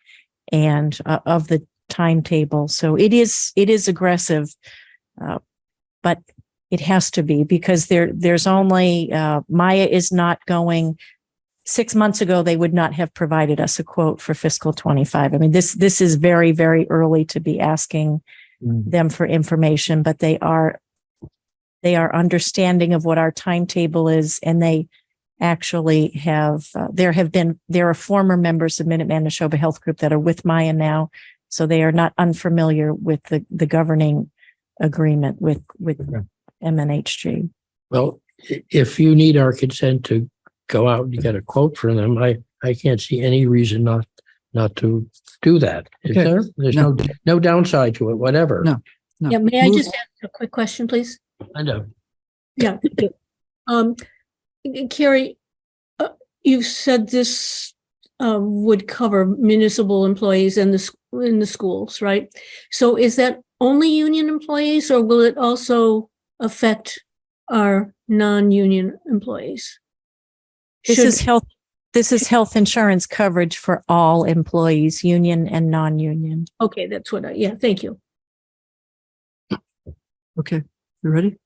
and of the timetable. So it is aggressive, but it has to be, because there's only Maya is not going. 6 months ago, they would not have provided us a quote for fiscal 25. I mean, this is very, very early to be asking them for information, but they are understanding of what our timetable is, and they actually have. There are former members of Minuteman Neshoba Health Group that are with Maya now, so they are not unfamiliar with the governing agreement with MNHG. Well, if you need our consent to go out and get a quote from them, I can't see any reason not to do that. Is Okay. there? There's no downside to it, whatever. No. Yeah, may I just ask a quick question, please? I know. Yeah. Carrie, you said this would cover municipal employees and in the schools, right? So is that only union employees, or will it also affect our non-union employees? This Should- is health, this is health insurance coverage for all employees, union and non-union. Okay, that's what yeah, thank you. Okay, you ready?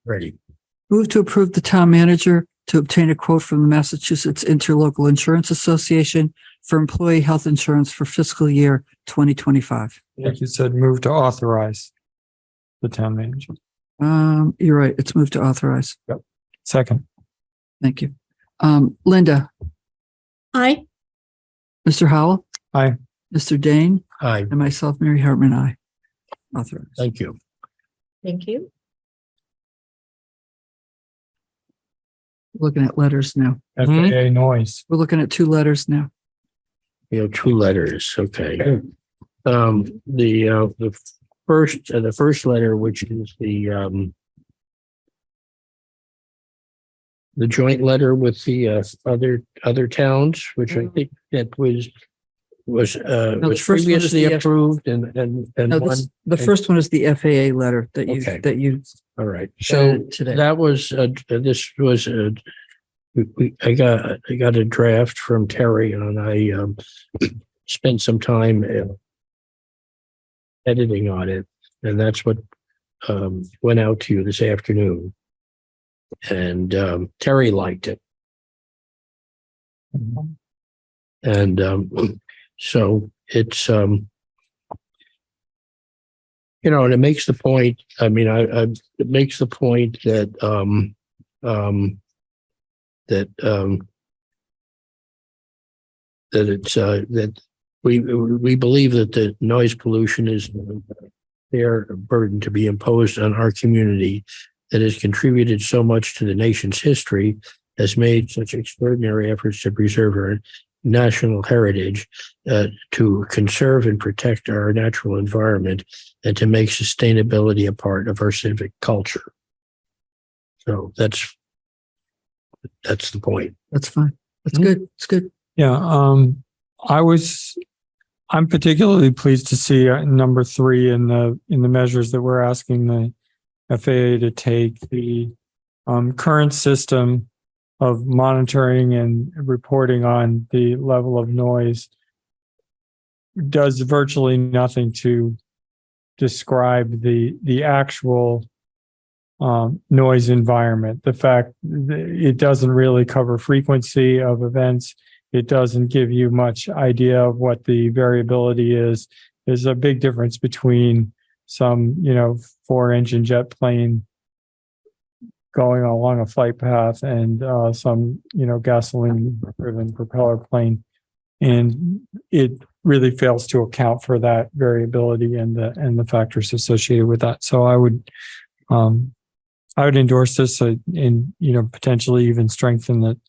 Ready. Move to approve the town manager to obtain a quote from the Massachusetts Interlocal Insurance Association for employee health insurance for fiscal year 2025. Like you said, move to authorize the town manager. You're right. It's moved to authorize. Second. Thank you. Linda, Aye. Mr. Howell, Aye. Mr. Dane, Aye. and myself, Mary Hartman, aye. Authorize. Thank you. Thank you. Looking at letters now. FAA noise. We're looking at 2 letters now. You know, 2 letters. Okay. The first letter, which is the joint letter with the other towns, which I think that was the was first one is previously the approved and No, one. the first one is the FAA letter Okay. that you All right. So today. that was this was I got a draft from Terry and I spent some time editing on it, and that's what went out to you this afternoon. And Terry liked it. And so it's and it makes the point. I mean, it makes the point that that it's that we believe that the noise pollution is their burden to be imposed on our community that has contributed so much to the nation's history, has made such extraordinary efforts to preserve our national heritage, to conserve and protect our natural environment, and to make sustainability a part of our civic culture. So that's the point. That's fine. That's good. It's good. Yeah. I'm particularly pleased to see number 3 in the measures that we're asking the FAA to take. The current system of monitoring and reporting on the level of noise does virtually nothing to describe the actual noise environment. The fact that it doesn't really cover frequency of events. It doesn't give you much idea of what the variability is. There's a big difference between some, 4-engine jet plane going along a flight path and some, gasoline-driven propeller plane. And it really fails to account for that variability and the factors associated with that. So I would endorse this and potentially even strengthen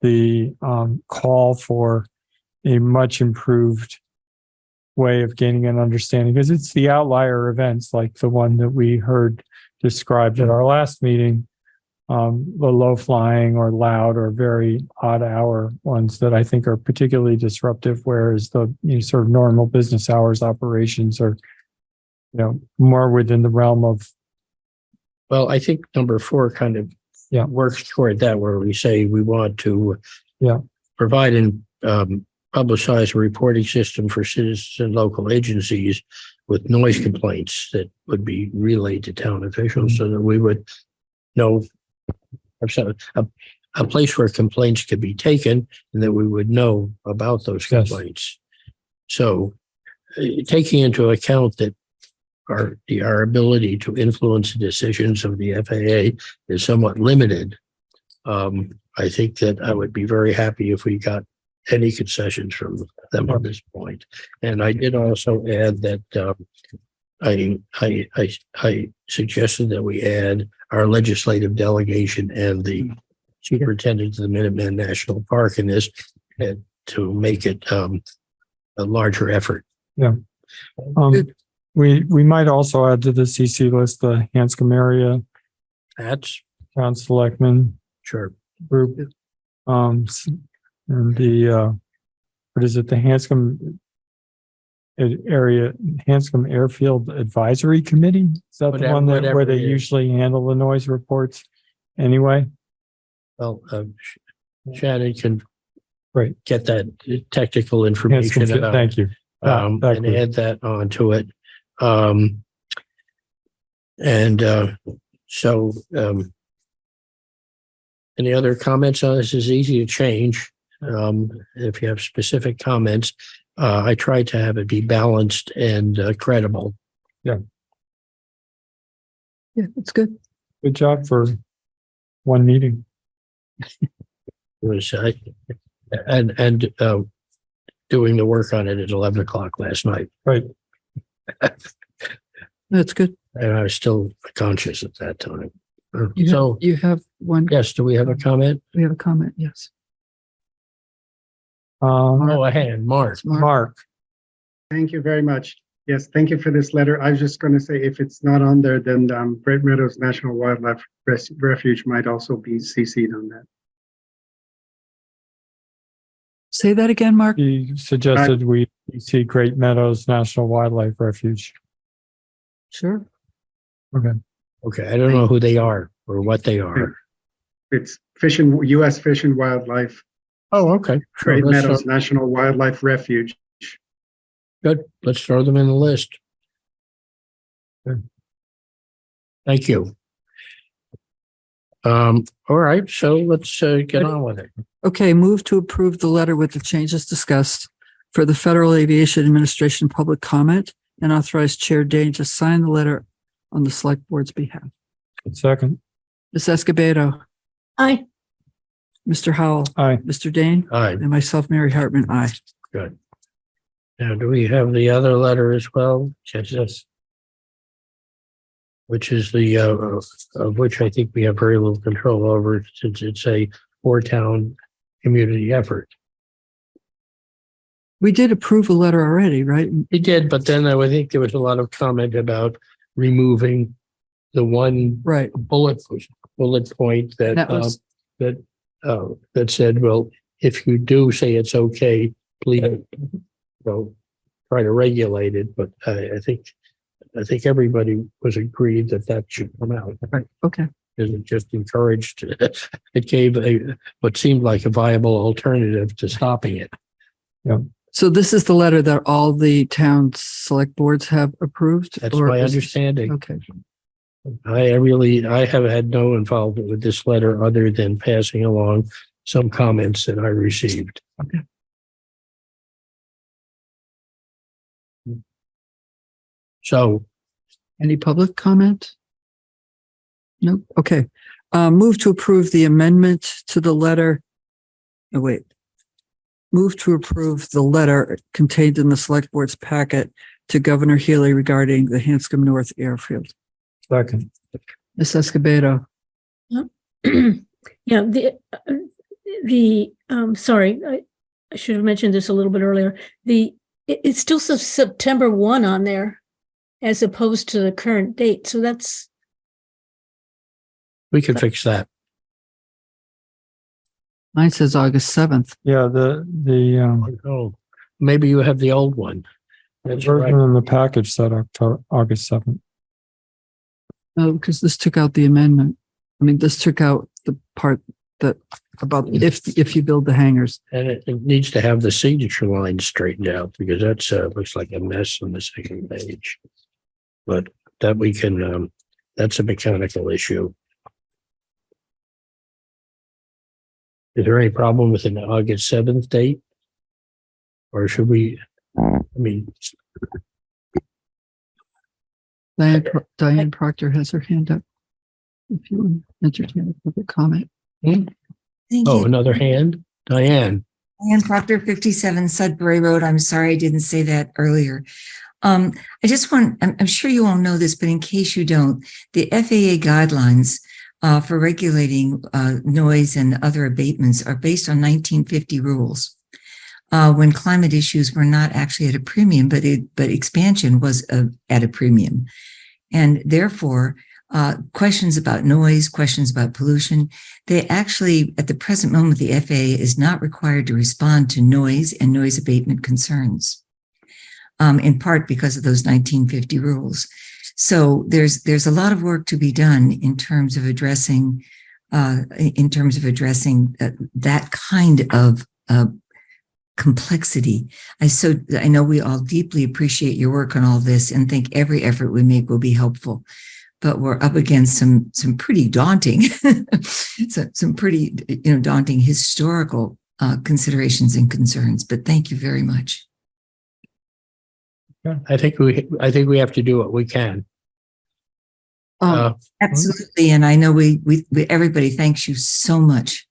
the call for a much improved way of gaining an understanding, because it's the outlier events like the one that we heard described at our last meeting, the low flying or loud or very odd hour ones that I think are particularly disruptive, whereas the sort of normal business hours operations are, more within the realm of. Well, I think number 4 kind of works toward that, where we say we want to provide and publicize a reporting system for citizens and local agencies with noise complaints that would be relayed to town officials, so that we would know a place where complaints could be taken and that we would know about those complaints. So taking into account that our ability to influence the decisions of the FAA is somewhat limited, I think that I would be very happy if we got any concessions from them at this point. And I did also add that I suggested that we add our legislative delegation and the superintendent of the Minuteman National Park in this, to make it a larger effort. Yeah. We might also add to the CC list the Hanscom area. That's town selectmen. Sure. Group. And the what is it? The Hanscom area, Hanscom Airfield Advisory Committee. Is that the one where they usually handle the noise reports? Anyway. Well, Shannon can Right. get that technical Yes, information about, thank you. and add that onto it. Any other comments on this? Is easy to change. If you have specific comments, I tried to have it be balanced and credible. Yeah, it's good. Good job for one meeting. It was doing the work on it at 11 o'clock last night. Right. That's good. And I was still conscious at that time. You you have one. Yes, do we have a comment? We have a comment. Yes. Oh, a hand, Mark. Mark. Thank you very much. Yes, thank you for this letter. I was just going to say, if it's not on there, then Great Meadows National Wildlife Refuge might also be CC'd on that. Say that again, Mark. He suggested we see Great Meadows National Wildlife Refuge. Sure. Okay, I don't know who they are or what they are. It's U.S. Fish and Wildlife. Oh, okay. Sure, Great Meadows National Wildlife Refuge. Good. Let's throw them in the list. Good. Thank you. All right, so let's get on with it. Okay, move to approve the letter with the changes discussed for the Federal Aviation Administration public comment and authorize Chair Dane to sign the letter on the Select Board's behalf. Second. Ms. Escobedo, Aye. Mr. Howell, Aye. Mr. Dane, Aye, and myself, Mary Hartman, aye. good. Now, do we have the other letter as well? Yes. Which is the, of which I think we have very little control over since it's a four-town community effort. We did approve a letter already, right? We did, but then I would think there was a lot of comment about removing the one Right. bullet point That was- that said, well, if you do say it's okay, please, try to regulate it. But I think everybody was agreed that should come out. Right. Okay. Because it just encouraged, it gave what seemed like a viable alternative to stopping it. Yeah. So this is the letter that all the town select boards have approved? That's or my is- understanding. Okay. I have had no involvement with this letter other than passing along some comments that I received. Okay. So, Any public comment? Nope. Okay. Move to approve the amendment to the letter. Oh, wait. Move to approve the letter contained in the select board's packet to Governor Healy regarding the Hanscom North Airfield. Second. Ms. Escobedo. Yeah, sorry, I should have mentioned this a little bit earlier. It still says September 1 on there as opposed to the current date. So that's, we can fix that. Mine says August 7th. Yeah, the Oh, maybe you have the old one. That's version right. in the package said August 7th. No, because this took out the amendment. I mean, this took out the part that about if you build the hangars. And it needs to have the signature line straightened out because that's looks like a mess on the second page. But that we can, that's a mechanical issue. Is there any problem with an August 7th date? Or should we, I mean, Diane Proctor has her hand up. If you want to entertain a public comment. Thank oh, you. another hand? Diane. Diane Proctor, 57 Sudbury Road. I'm sorry I didn't say that earlier. I just I'm sure you all know this, but in case you don't, the FAA guidelines for regulating noise and other abatements are based on 1950 rules. When climate issues were not actually at a premium, but expansion was at a premium. And therefore, questions about noise, questions about pollution, they actually, at the present moment, the FAA is not required to respond to noise and noise abatement concerns, in part because of those 1950 rules. So there's a lot of work to be done in terms of addressing in terms of addressing that kind of complexity. I know we all deeply appreciate your work on all this and think every effort we make will be helpful. But we're up against some pretty daunting, some pretty daunting historical considerations and concerns. But thank you very much. I think we have to do what we can. Absolutely, and I know we everybody thanks you so much.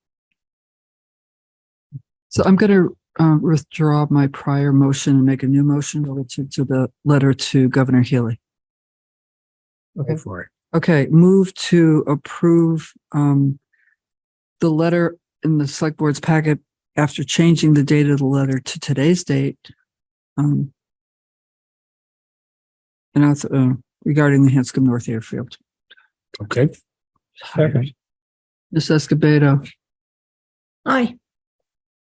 So I'm going to withdraw my prior motion and make a new motion relative to the letter to Governor Healy. Okay, for it. Okay, move to approve the letter in the select board's packet after changing the date of the letter to today's date. And also regarding the Hanscom North Airfield. Okay. Second. Ms. Escobedo, Aye.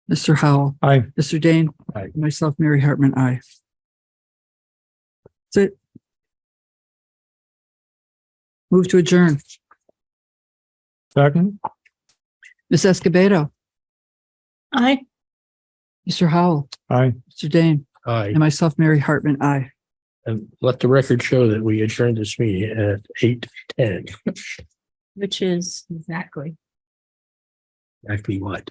Mr. Howell, Aye. Mr. Dane, Aye. myself, Mary Hartman, aye. That's it. Move to adjourn. Second. Ms. Escobedo, Aye. Mr. Howell, Aye. Mr. Dane, Aye. and myself, Mary Hartman, aye. And let the record show that we adjourned this meeting at 8:10. Which is Exactly. Exactly what?